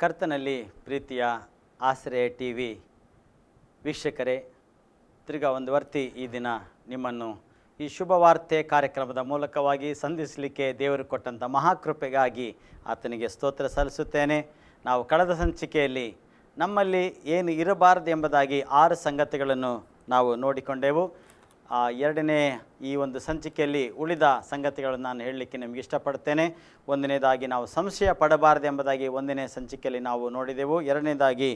ಕರ್ತನಲ್ಲಿ ಪ್ರೀತಿಯ ಆಶ್ರಯ ಟಿ ವಿ ವೀಕ್ಷಕರೇ, ತಿರ್ಗಾ ಒಂದು ವರ್ತಿ ಈ ದಿನ ನಿಮ್ಮನ್ನು ಈ ಶುಭವಾರ್ತೆ ಕಾರ್ಯಕ್ರಮದ ಮೂಲಕವಾಗಿ ಸಂಧಿಸಲಿಕ್ಕೆ ದೇವರು ಕೊಟ್ಟಂಥ ಮಹಾಕೃಪೆಗಾಗಿ ಆತನಿಗೆ ಸ್ತೋತ್ರ ಸಲ್ಲಿಸುತ್ತೇನೆ. ನಾವು ಕಳೆದ ಸಂಚಿಕೆಯಲ್ಲಿ ನಮ್ಮಲ್ಲಿ ಏನು ಇರಬಾರದು ಎಂಬುದಾಗಿ 6 ಸಂಗತಿಗಳನ್ನು ನಾವು ನೋಡಿಕೊಂಡೆವು. ಎರಡನೇ ಈ ಒಂದು ಸಂಚಿಕೆಯಲ್ಲಿ ಉಳಿದ ಸಂಗತಿಗಳನ್ನು ನಾನು ಹೇಳಲಿಕ್ಕೆ ನಿಮಗೆ ಇಷ್ಟಪಡ್ತೇನೆ. ಒಂದನೇದಾಗಿ ನಾವು ಸಂಶಯ ಪಡಬಾರದು ಎಂಬುದಾಗಿ 1ನೇ ಸಂಚಿಕೆಯಲ್ಲಿ ನಾವು ನೋಡಿದೆವು. ಎರಡನೇದಾಗಿ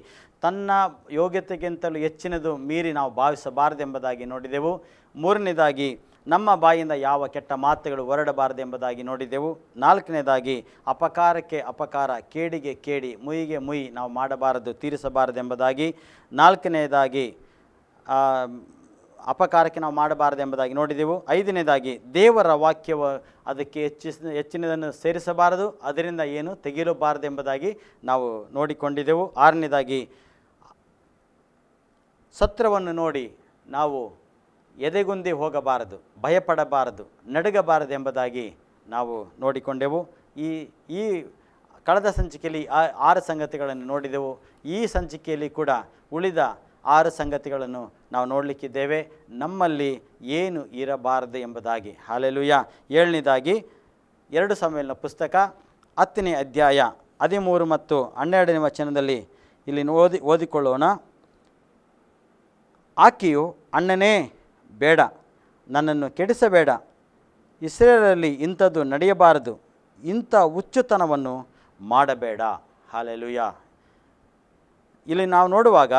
ತನ್ನ ಯೋಗ್ಯತೆಗಿಂತಲೂ ಹೆಚ್ಚಿನದು ಮೀರಿ ನಾವು ಭಾವಿಸಬಾರದು ಎಂಬುದಾಗಿ ನೋಡಿದೆವು. ಮೂರನೇದಾಗಿ ನಮ್ಮ ಬಾಯಿಂದ ಯಾವ ಕೆಟ್ಟ ಮಾತುಗಳು ಹೊರಡಬಾರದು ಎಂಬುದಾಗಿ ನೋಡಿದೆವು. ನಾಲ್ಕನೇದಾಗಿ ಅಪಕಾರಕ್ಕೆ ಅಪಕಾರ, ಕೇಡಿಗೆ ಕೇಡಿ, ಮುಯಿಗೆ ಮುಯಿ ನಾವು ಮಾಡಬಾರದು, ತೀರಿಸಬಾರದು ಎಂಬುದಾಗಿ. ನಾಲ್ಕನೇದಾಗಿ ಅಪಕಾರಕ್ಕೆ ನಾವು ಮಾಡಬಾರದು ಎಂಬುದಾಗಿ ನೋಡಿದೆವು. 5ನೇದಾಗಿ ದೇವರ ವಾಕ್ಯವು ಅದಕ್ಕೆ ಹೆಚ್ಚಿನದನ್ನು ಸೇರಿಸಬಾರದು, ಅದರಿಂದ ಏನು ತೆಗೆಯಲೂಬಾರದು ಎಂಬುದಾಗಿ ನಾವು ನೋಡಿಕೊಂಡಿದ್ದೆವು. 6ನೇದಾಗಿ ಸತ್ರವನ್ನು ನೋಡಿ ನಾವು ಎದೆಗುಂದಿ ಹೋಗಬಾರದು, ಭಯಪಡಬಾರದು, ನಡುಗಬಾರದು ಎಂಬುದಾಗಿ ನಾವು ನೋಡಿಕೊಂಡೆವು. ಈ ಕಳೆದ ಸಂಚಿಕೆಯಲ್ಲಿ 6 ಸಂಗತಿಗಳನ್ನು ನೋಡಿದೆವು. ಈ ಸಂಚಿಕೆಯಲ್ಲಿ ಕೂಡ ಉಳಿದ 6 ಸಂಗತಿಗಳನ್ನು ನಾವು ನೋಡಲಿಕ್ಕಿದ್ದೇವೆ. ನಮ್ಮಲ್ಲಿ ಏನು ಇರಬಾರದು ಎಂಬುದಾಗಿ. ಹಲ್ಲೆಲೂಯಾ. 7ನೇದಾಗಿ 2 ಸಮುವೇಲನ ಪುಸ್ತಕ 10ನೇ ಅಧ್ಯಾಯ 13 ಮತ್ತು 12ನೇ ವಚನದಲ್ಲಿ ಇಲ್ಲಿ ಓದಿಕೊಳ್ಳೋಣ. ಆಕೆಯು, ಅಣ್ಣನೇ ಬೇಡ, ನನ್ನನ್ನು ಕೆಡಿಸಬೇಡ, ಇಸ್ರಾಯೇಲರಲ್ಲಿ ಇಂಥದ್ದು ನಡೆಯಬಾರದು, ಇಂಥ ಹುಚ್ಚುತನವನ್ನು ಮಾಡಬೇಡ. ಹಲ್ಲೆಲೂಯಾ. ಇಲ್ಲಿ ನಾವು ನೋಡುವಾಗ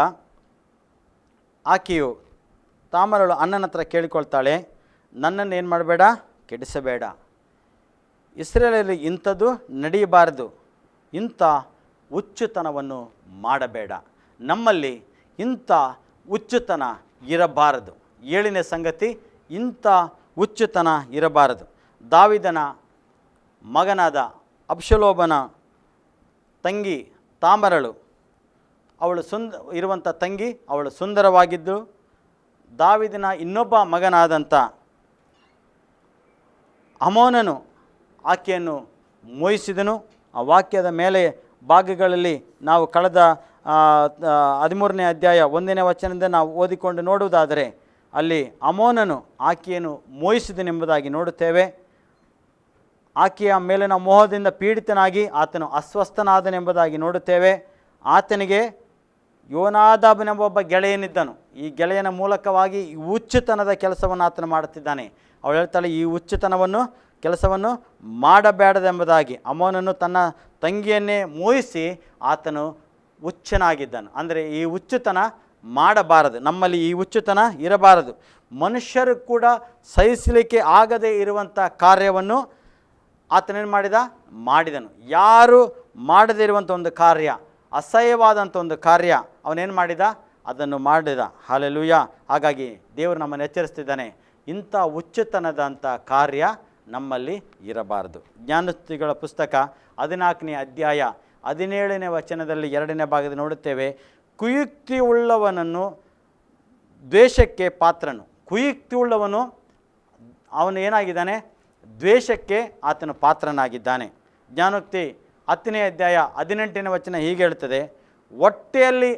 ಆಕೆಯು ತಾಮಾರಳು ಅಣ್ಣನ ಹತ್ರ ಕೇಳಿಕೊಳ್ತಾಳೆ, ನನ್ನನ್ನು ಏನು ಮಾಡಬೇಡ, ಕೆಡಿಸಬೇಡ, ಇಸ್ರಾಯೇಲರಲ್ಲಿ ಇಂಥದ್ದು ನಡೆಯಬಾರದು, ಇಂಥ ಹುಚ್ಚುತನವನ್ನು ಮಾಡಬೇಡ. ನಮ್ಮಲ್ಲಿ ಇಂಥ ಹುಚ್ಚುತನ ಇರಬಾರದು. 7ನೇ ಸಂಗತಿ, ಇಂಥ ಹುಚ್ಚುತನ ಇರಬಾರದು. ದಾವೀದನ ಮಗನಾದ ಅಬ್ಷಲೋಮನ ತಂಗಿ ತಾಮಾರಳು, ಅವಳು ಇರುವಂಥ ತಂಗಿ, ಅವಳು ಸುಂದರವಾಗಿದ್ದು, ದಾವೀದನ ಇನ್ನೊಬ್ಬ ಮಗನಾದಂಥ ಅಮೋನನು ಆಕೆಯನ್ನು ಮೋಹಿಸಿದನು. ಆ ವಾಕ್ಯದ ಮೇಲೆ ಭಾಗಗಳಲ್ಲಿ ನಾವು ಕಳೆದ 13ನೇ ಅಧ್ಯಾಯ 1ನೇ ವಚನದಿಂದ ನಾವು ಓದಿಕೊಂಡು ನೋಡುವುದಾದರೆ ಅಲ್ಲಿ ಅಮೋನನು ಆಕೆಯನ್ನು ಮೋಹಿಸಿದನೆಂಬುದಾಗಿ ನೋಡುತ್ತೇವೆ. ಆಕೆಯ ಮೇಲಿನ ಮೋಹದಿಂದ ಪೀಡಿತನಾಗಿ ಆತನು ಅಸ್ವಸ್ಥನಾದನೆಂಬುದಾಗಿ ನೋಡುತ್ತೇವೆ. ಆತನಿಗೆ ಯೋನಾದಾಬನೆಂಬ ಒಬ್ಬ ಗೆಳೆಯನಿದ್ದನು. ಈ ಗೆಳೆಯನ ಮೂಲಕವಾಗಿ ಈ ಹುಚ್ಚುತನದ ಕೆಲಸವನ್ನು ಆತನು ಮಾಡುತ್ತಿದ್ದಾನೆ. ಅವಳು ಹೇಳ್ತಾಳೆ, ಈ ಹುಚ್ಚುತನವನ್ನು ಕೆಲಸವನ್ನು ಮಾಡಬೇಡದೆಂಬುದಾಗಿ. ಅಮೋನನು ತನ್ನ ತಂಗಿಯನ್ನೇ ಮೋಹಿಸಿ ಆತನು ಹುಚ್ಚನಾಗಿದ್ದನು. ಅಂದರೆ ಈ ಹುಚ್ಚುತನ ಮಾಡಬಾರದು. ನಮ್ಮಲ್ಲಿ ಈ ಹುಚ್ಚುತನ ಇರಬಾರದು. ಮನುಷ್ಯರು ಕೂಡ ಸಹಿಸಲಿಕ್ಕೆ ಆಗದೇ ಇರುವಂಥ ಕಾರ್ಯವನ್ನು ಆತನೇನು ಮಾಡಿದನು. ಯಾರು ಮಾಡದೇ ಇರುವಂಥ ಒಂದು ಕಾರ್ಯ, ಅಸಹ್ಯವಾದಂಥ ಒಂದು ಕಾರ್ಯ ಅವನೇನು ಮಾಡಿದ, ಅದನ್ನು ಮಾಡಿದ. ಹಲ್ಲೆಲೂಯಾ. ಹಾಗಾಗಿ ದೇವರು ನಮ್ಮನ್ನು ಎಚ್ಚರಿಸ್ತಿದ್ದಾನೆ, ಇಂಥ ಹುಚ್ಚುತನದಂಥ ಕಾರ್ಯ ನಮ್ಮಲ್ಲಿ ಇರಬಾರದು. ಜ್ಞಾನೋಕ್ತಿಗಳ ಪುಸ್ತಕ 14ನೇ ಅಧ್ಯಾಯ 17ನೇ ವಚನದಲ್ಲಿ 2ನೇ ಭಾಗದಲ್ಲಿ ನೋಡುತ್ತೇವೆ, ಕುಯುಕ್ತಿ ಉಳ್ಳವನನ್ನು ದ್ವೇಷಕ್ಕೆ ಪಾತ್ರನು. ಕುಯುಕ್ತಿ ಉಳ್ಳವನು ಅವನು ಏನಾಗಿದ್ದಾನೆ, ದ್ವೇಷಕ್ಕೆ ಆತನು ಪಾತ್ರನಾಗಿದ್ದಾನೆ. ಜ್ಞಾನೋಕ್ತಿ 10ನೇ ಅಧ್ಯಾಯ 18ನೇ ವಚನ ಹೀಗೆ ಹೇಳ್ತದೆ, ಹೊಟ್ಟೆಯಲ್ಲಿ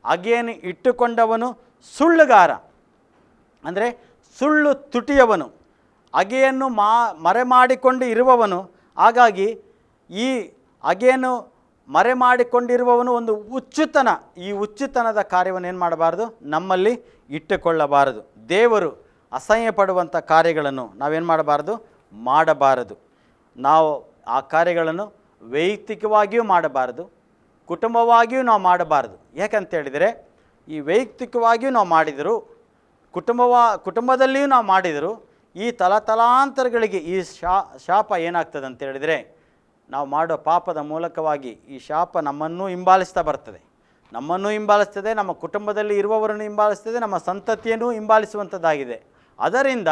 ಅಗೆಯನ್ನು ಇಟ್ಟುಕೊಂಡವನು ಸುಳ್ಳುಗಾರ, ಅಂದರೆ ಸುಳ್ಳು ತುಟಿಯವನು, ಅಗೆಯನ್ನು ಮರೆಮಾಡಿಕೊಂಡು ಇರುವವನು. ಹಾಗಾಗಿ ಈ ಅಗೆಯನ್ನು ಮರೆಮಾಡಿಕೊಂಡಿರುವವನು ಒಂದು ಹುಚ್ಚುತನ. ಈ ಹುಚ್ಚುತನದ ಕಾರ್ಯವನ್ನು ಏನು ಮಾಡಬಾರದು, ನಮ್ಮಲ್ಲಿ ಇಟ್ಟುಕೊಳ್ಳಬಾರದು. ದೇವರು ಅಸಹ್ಯ ಪಡುವಂಥ ಕಾರ್ಯಗಳನ್ನು ನಾವೇನು ಮಾಡಬಾರದು. ನಾವು ಆ ಕಾರ್ಯಗಳನ್ನು ವೈಯಕ್ತಿಕವಾಗಿಯೂ ಮಾಡಬಾರದು, ಕುಟುಂಬವಾಗಿಯೂ ನಾವು ಮಾಡಬಾರದು. ಯಾಕಂತೇಳಿದರೆ ಈ ವೈಯಕ್ತಿಕವಾಗಿಯೂ ನಾವು ಮಾಡಿದರು, ಕುಟುಂಬದಲ್ಲಿಯೂ ನಾವು ಮಾಡಿದರು, ಈ ತಲಾಂತರಗಳಿಗೆ ಈ ಶಾಪ ಏನಾಗ್ತದೆ ಅಂತ ಹೇಳಿದರೆ, ನಾವು ಮಾಡೋ ಪಾಪದ ಮೂಲಕವಾಗಿ ಈ ಶಾಪ ನಮ್ಮನ್ನು ಹಿಂಬಾಲಿಸ್ತಾ ಬರ್ತದೆ. ನಮ್ಮ ಕುಟುಂಬದಲ್ಲಿ ಇರುವವರನ್ನು ಹಿಂಬಾಲಿಸ್ತದೆ, ನಮ್ಮ ಸಂತತಿಯನ್ನು ಹಿಂಬಾಲಿಸುವಂಥದ್ದಾಗಿದೆ. ಅದರಿಂದ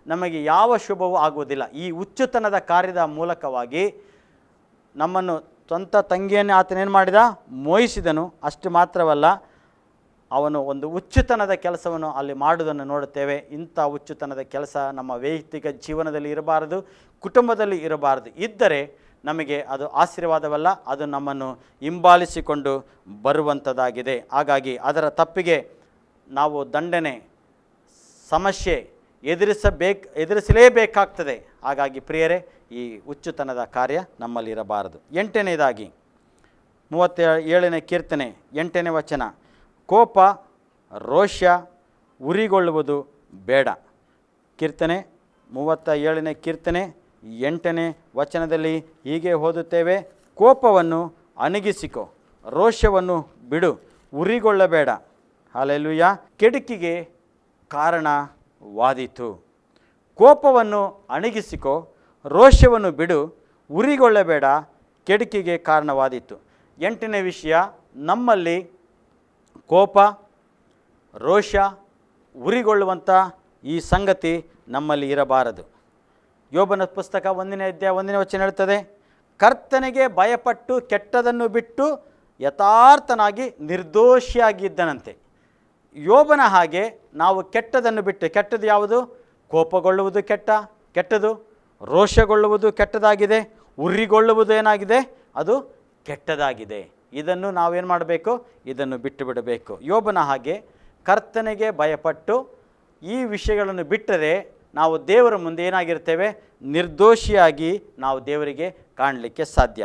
ನಮಗೆ ಯಾವ ಶುಭವೂ ಆಗುವುದಿಲ್ಲ. ಈ ಹುಚ್ಚುತನದ ಕಾರ್ಯದ ಮೂಲಕವಾಗಿ ನಮ್ಮನ್ನು ಸ್ವಂತ ತಂಗಿಯನ್ನೇ ಆತನೇನು ಮಾಡಿದ, ಮೋಹಿಸಿದನು. ಅಷ್ಟು ಮಾತ್ರವಲ್ಲ, ಅವನು ಒಂದು ಹುಚ್ಚುತನದ ಕೆಲಸವನ್ನು ಅಲ್ಲಿ ಮಾಡುವುದನ್ನು ನೋಡುತ್ತೇವೆ. ಇಂಥ ಹುಚ್ಚುತನದ ಕೆಲಸ ನಮ್ಮ ವೈಯಕ್ತಿಕ ಜೀವನದಲ್ಲಿ ಇರಬಾರದು, ಕುಟುಂಬದಲ್ಲಿ ಇರಬಾರದು. ಇದ್ದರೆ ನಮಗೆ ಅದು ಆಶೀರ್ವಾದವಲ್ಲ, ಅದು ನಮ್ಮನ್ನು ಹಿಂಬಾಲಿಸಿಕೊಂಡು ಬರುವಂಥದ್ದಾಗಿದೆ. ಹಾಗಾಗಿ ಅದರ ತಪ್ಪಿಗೆ ನಾವು ದಂಡನೆ, ಸಮಸ್ಯೆ ಎದುರಿಸಲೇಬೇಕಾಗ್ತದೆ. ಹಾಗಾಗಿ ಪ್ರಿಯರೇ, ಈ ಹುಚ್ಚುತನದ ಕಾರ್ಯ ನಮ್ಮಲ್ಲಿರಬಾರದು. 8ನೇದಾಗಿ 37ನೇ ಕೀರ್ತನೆ 8ನೇ ವಚನ, ಕೋಪ, ರೋಷ, ಉರಿಗೊಳ್ಳುವುದು ಬೇಡ. ಕೀರ್ತನೆ 37ನೇ ಕೀರ್ತನೆ 8ನೇ ವಚನದಲ್ಲಿ ಹೀಗೆ ಓದುತ್ತೇವೆ, ಕೋಪವನ್ನು ಅಣಗಿಸಿಕೊ, ರೋಷವನ್ನು ಬಿಡು, ಉರಿಗೊಳ್ಳಬೇಡ. ಹಲ್ಲೆಲೂಯಾ. ಕೆಡುಕಿಗೆ ಕಾರಣವಾದೀತು. ಕೋಪವನ್ನು ಅಣಗಿಸಿಕೊ, ರೋಷವನ್ನು ಬಿಡು, ಉರಿಗೊಳ್ಳಬೇಡ, ಕೆಡುಕಿಗೆ ಕಾರಣವಾದೀತು. 8ನೇ ವಿಷಯ, ನಮ್ಮಲ್ಲಿ ಕೋಪ, ರೋಷ, ಉರಿಗೊಳ್ಳುವಂಥ ಈ ಸಂಗತಿ ನಮ್ಮಲ್ಲಿ ಇರಬಾರದು. ಯೋಬನ ಪುಸ್ತಕ 1ನೇ ಅಧ್ಯಾಯ 1ನೇ ವಚನ ಹೇಳ್ತದೆ, ಕರ್ತನಿಗೆ ಭಯಪಟ್ಟು ಕೆಟ್ಟದನ್ನು ಬಿಟ್ಟು ಯಥಾರ್ಥನಾಗಿ ನಿರ್ದೋಷಿಯಾಗಿದ್ದನಂತೆ. ಯೋಬನ ಹಾಗೆ ನಾವು ಕೆಟ್ಟದನ್ನು ಬಿಟ್ಟು, ಕೆಟ್ಟದ್ದು ಯಾವುದು? ಕೋಪಗೊಳ್ಳುವುದು ಕೆಟ್ಟದು, ರೋಷಗೊಳ್ಳುವುದು ಕೆಟ್ಟದಾಗಿದೆ, ಉರಿಗೊಳ್ಳುವುದು ಏನಾಗಿದೆ? ಅದು ಕೆಟ್ಟದಾಗಿದೆ. ಇದನ್ನು ನಾವೇನು ಮಾಡಬೇಕು? ಇದನ್ನು ಬಿಟ್ಟು ಬಿಡಬೇಕು. ಯೋಬನ ಹಾಗೆ ಕರ್ತನಿಗೆ ಭಯಪಟ್ಟು ಈ ವಿಷಯಗಳನ್ನು ಬಿಟ್ಟರೆ ನಾವು ದೇವರ ಮುಂದೆ ಏನಾಗಿರ್ತೇವೆ? ನಿರ್ದೋಷಿಯಾಗಿ ನಾವು ದೇವರಿಗೆ ಕಾಣಲಿಕ್ಕೆ ಸಾಧ್ಯ.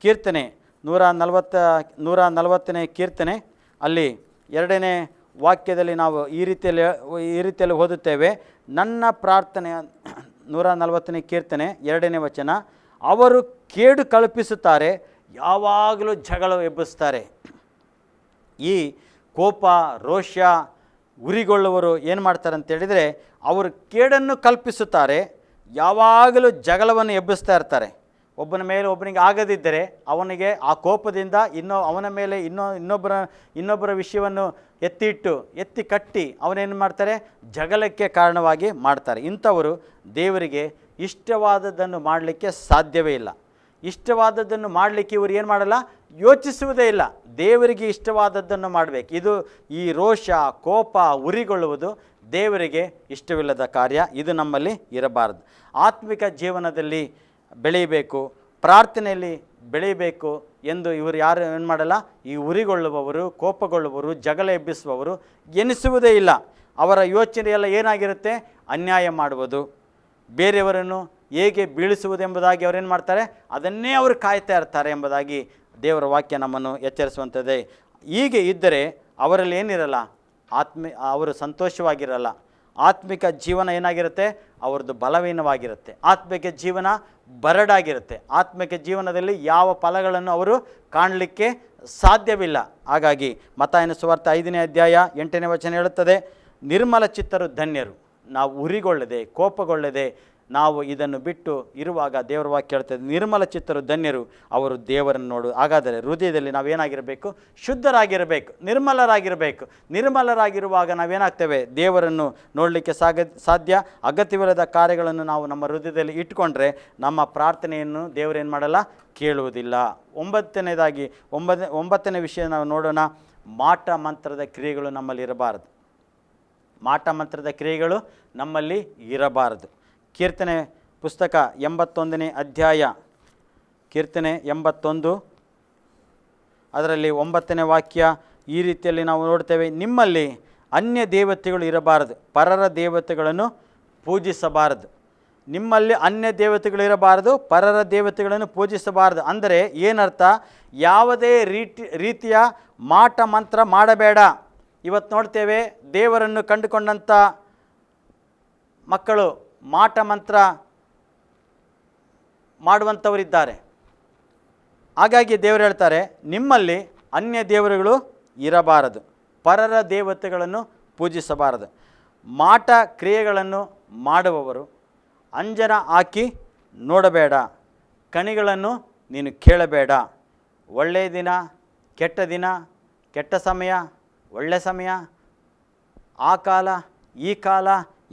ಕೀರ್ತನೆ 140ನೇ ಕೀರ್ತನೆ ಅಲ್ಲಿ 2ನೇ ವಾಕ್ಯದಲ್ಲಿ ನಾವು ಈ ರೀತಿಯಲ್ಲಿ ಓದುತ್ತೇವೆ, ನನ್ನ ಪ್ರಾರ್ಥನೆ 140ನೇ ಕೀರ್ತನೆ 2ನೇ ವಚನ, ಅವರು ಕೇಡು ಕಲ್ಪಿಸುತ್ತಾರೆ, ಯಾವಾಗಲೂ ಜಗಳ ಎಬ್ಬಿಸ್ತಾರೆ. ಈ ಕೋಪ, ರೋಷ, ಉರಿಗೊಳ್ಳುವರು ಏನು ಮಾಡ್ತಾರೆ ಅಂತ ಹೇಳಿದರೆ, ಅವರು ಕೇಡನ್ನು ಕಲ್ಪಿಸುತ್ತಾರೆ, ಯಾವಾಗಲೂ ಜಗಳವನ್ನು ಎಬ್ಬಿಸ್ತಾ ಇರ್ತಾರೆ. ಒಬ್ಬನ ಮೇಲೆ ಒಬ್ಬನಿಗೆ ಆಗದಿದ್ದರೆ ಅವನಿಗೆ ಆ ಕೋಪದಿಂದ ಅವನ ಮೇಲೆ ಇನ್ನೊಬ್ಬರ ವಿಷಯವನ್ನು ಎತ್ತಿ ಕಟ್ಟಿ ಅವನೇನು ಮಾಡ್ತಾರೆ? ಜಗಳಕ್ಕೆ ಕಾರಣವಾಗಿ ಮಾಡ್ತಾರೆ. ಇಂಥವರು ದೇವರಿಗೆ ಇಷ್ಟವಾದದ್ದನ್ನು ಮಾಡಲಿಕ್ಕೆ ಸಾಧ್ಯವೇ ಇಲ್ಲ. ಇಷ್ಟವಾದದ್ದನ್ನು ಮಾಡಲಿಕ್ಕೆ ಇವರು ಏನು ಮಾಡಲ್ಲ? ಯೋಚಿಸುವುದೇ ಇಲ್ಲ. ದೇವರಿಗೆ ಇಷ್ಟವಾದದ್ದನ್ನು ಮಾಡಬೇಕು. ಈ ರೋಷ, ಕೋಪ, ಉರಿಗೊಳ್ಳುವುದು ದೇವರಿಗೆ ಇಷ್ಟವಿಲ್ಲದ ಕಾರ್ಯ. ಇದು ನಮ್ಮಲ್ಲಿ ಇರಬಾರದು. ಆತ್ಮಿಕ ಜೀವನದಲ್ಲಿ ಬೆಳೀಬೇಕು, ಪ್ರಾರ್ಥನೆಯಲ್ಲಿ ಬೆಳೀಬೇಕು ಎಂದು ಇವರು ಯಾರು ಏನು ಮಾಡಲ್ಲ? ಈ ಉರಿಗೊಳ್ಳುವವರು, ಕೋಪಗೊಳ್ಳುವವರು, ಜಗಳ ಎಬ್ಬಿಸುವವರು ಎನಿಸುವುದೇ ಇಲ್ಲ. ಅವರ ಯೋಚನೆಯೆಲ್ಲ ಏನಾಗಿರುತ್ತೆ? ಅನ್ಯಾಯ ಮಾಡುವುದು, ಬೇರೆಯವರನ್ನು ಹೇಗೆ ಬೀಳಿಸುವುದೆಂಬುದಾಗಿ ಅವರೇನು ಮಾಡ್ತಾರೆ? ಅದನ್ನೇ ಅವರು ಕಾಯ್ತಾ ಇರ್ತಾರೆ ಎಂಬುದಾಗಿ ದೇವರ ವಾಕ್ಯ ನಮ್ಮನ್ನು ಎಚ್ಚರಿಸುವಂಥದ್ದೇ. ಹೀಗೆ ಇದ್ದರೆ ಅವರಲ್ಲಿ ಏನಿರಲ್ಲ? ಅವರು ಸಂತೋಷವಾಗಿರಲ್ಲ. ಆತ್ಮಿಕ ಜೀವನ ಏನಾಗಿರುತ್ತೆ? ಅವ್ರದ್ದು ಬಲವೀನವಾಗಿರುತ್ತೆ. ಆತ್ಮಿಕ ಜೀವನ ಬರಡಾಗಿರುತ್ತೆ. ಆತ್ಮಿಕ ಜೀವನದಲ್ಲಿ ಯಾವ ಫಲಗಳನ್ನು ಅವರು ಕಾಣಲಿಕ್ಕೆ ಸಾಧ್ಯವಿಲ್ಲ. ಹಾಗಾಗಿ ಮತ್ತಾಯನ ಸುವಾರ್ತೆ 5ನೇ ಅಧ್ಯಾಯ 8ನೇ ವಚನ ಹೇಳುತ್ತದೆ, ನಿರ್ಮಲ ಚಿತ್ತರು ಧನ್ಯರು. ನಾವು ಉರಿಗೊಳ್ಳದೆ, ಕೋಪಗೊಳ್ಳದೆ ನಾವು ಇದನ್ನು ಬಿಟ್ಟು ಇರುವಾಗ ದೇವರ ವಾಕ್ಯ ಹೇಳ್ತದೆ, ನಿರ್ಮಲ ಚಿತ್ತರು ಧನ್ಯರು, ಅವರು ದೇವರನ್ನು ನೋಡು. ಹಾಗಾದರೆ ಹೃದಯದಲ್ಲಿ ನಾವೇನಾಗಿರಬೇಕು? ಶುದ್ಧರಾಗಿರಬೇಕು, ನಿರ್ಮಲರಾಗಿರಬೇಕು. ನಿರ್ಮಲರಾಗಿರುವಾಗ ನಾವೇನಾಗ್ತೇವೆ? ದೇವರನ್ನು ನೋಡಲಿಕ್ಕೆ ಸಾಧ್ಯ. ಅಗತ್ಯವಿಲ್ಲದ ಕಾರ್ಯಗಳನ್ನು ನಾವು ನಮ್ಮ ಹೃದಯದಲ್ಲಿ ಇಟ್ಕೊಂಡ್ರೆ ನಮ್ಮ ಪ್ರಾರ್ಥನೆಯನ್ನು ದೇವರೇನು ಮಾಡಲ್ಲ? ಕೇಳುವುದಿಲ್ಲ. 9ನೇ ವಿಷಯ ನಾವು ನೋಡೋಣ. ಮಾಟ ಮಂತ್ರದ ಕ್ರಿಯೆಗಳು ನಮ್ಮಲ್ಲಿ ಇರಬಾರದು. ಮಾಟ ಮಂತ್ರದ ಕ್ರಿಯೆಗಳು ನಮ್ಮಲ್ಲಿ ಇರಬಾರದು. ಕೀರ್ತನೆ ಪುಸ್ತಕ 81ನೇ ಅಧ್ಯಾಯ, ಕೀರ್ತನೆ 81 ಅದರಲ್ಲಿ 9ನೇ ವಾಕ್ಯ ಈ ರೀತಿಯಲ್ಲಿ ನಾವು ನೋಡ್ತೇವೆ, ನಿಮ್ಮಲ್ಲಿ ಅನ್ಯ ದೇವತೆಗಳು ಇರಬಾರದು, ಪರರ ದೇವತೆಗಳನ್ನು ಪೂಜಿಸಬಾರದು. ನಿಮ್ಮಲ್ಲಿ ಅನ್ಯ ದೇವತೆಗಳಿರಬಾರದು, ಪರರ ದೇವತೆಗಳನ್ನು ಪೂಜಿಸಬಾರದು. ಅಂದರೆ ಏನರ್ಥ? ಯಾವುದೇ ರೀತಿಯ ಮಾಟ ಮಂತ್ರ ಮಾಡಬೇಡ. ಇವತ್ತು ನೋಡ್ತೇವೆ, ದೇವರನ್ನು ಕಂಡುಕೊಂಡಂಥ ಮಕ್ಕಳು ಮಾಟ ಮಂತ್ರ ಮಾಡುವಂಥವರಿದ್ದಾರೆ. ಹಾಗಾಗಿ ದೇವರು ಹೇಳ್ತಾರೆ, ನಿಮ್ಮಲ್ಲಿ ಅನ್ಯ ದೇವರುಗಳು ಇರಬಾರದು, ಪರರ ದೇವತೆಗಳನ್ನು ಪೂಜಿಸಬಾರದು. ಮಾಟ ಕ್ರಿಯೆಗಳನ್ನು ಮಾಡುವವರು ಅಂಜನ ಹಾಕಿ ನೋಡಬೇಡ, ಕಣಿಗಳನ್ನು ನೀನು ಕೇಳಬೇಡ. ಒಳ್ಳೆಯ ದಿನ, ಕೆಟ್ಟ ಸಮಯ, ಒಳ್ಳೆಯ ಸಮಯ, ಆ ಕಾಲ ಈ ಕಾಲ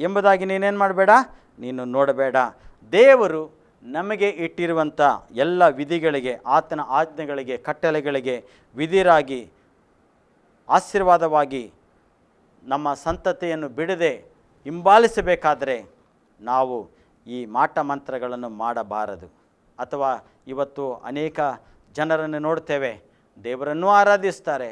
ಎಂಬುದಾಗಿ ನೀನೇನು ಮಾಡಬೇಡ? ನೀನು ನೋಡಬೇಡ. ದೇವರು ನಮಗೆ ಇಟ್ಟಿರುವಂಥ ಎಲ್ಲ ವಿಧಿಗಳಿಗೆ, ಆತನ ಆಜ್ಞೆಗಳಿಗೆ, ಕಟ್ಟಳೆಗಳಿಗೆ ವಿಧಿರಾಗಿ ಆಶೀರ್ವಾದವಾಗಿ ನಮ್ಮ ಸಂತತಿಯನ್ನು ಬಿಡದೆ ಹಿಂಬಾಲಿಸಬೇಕಾದರೆ ನಾವು ಈ ಮಾಟ ಮಂತ್ರಗಳನ್ನು ಮಾಡಬಾರದು. ಅಥವಾ ಇವತ್ತು ಅನೇಕ ಜನರನ್ನು ನೋಡ್ತೇವೆ, ದೇವರನ್ನೂ ಆರಾಧಿಸ್ತಾರೆ,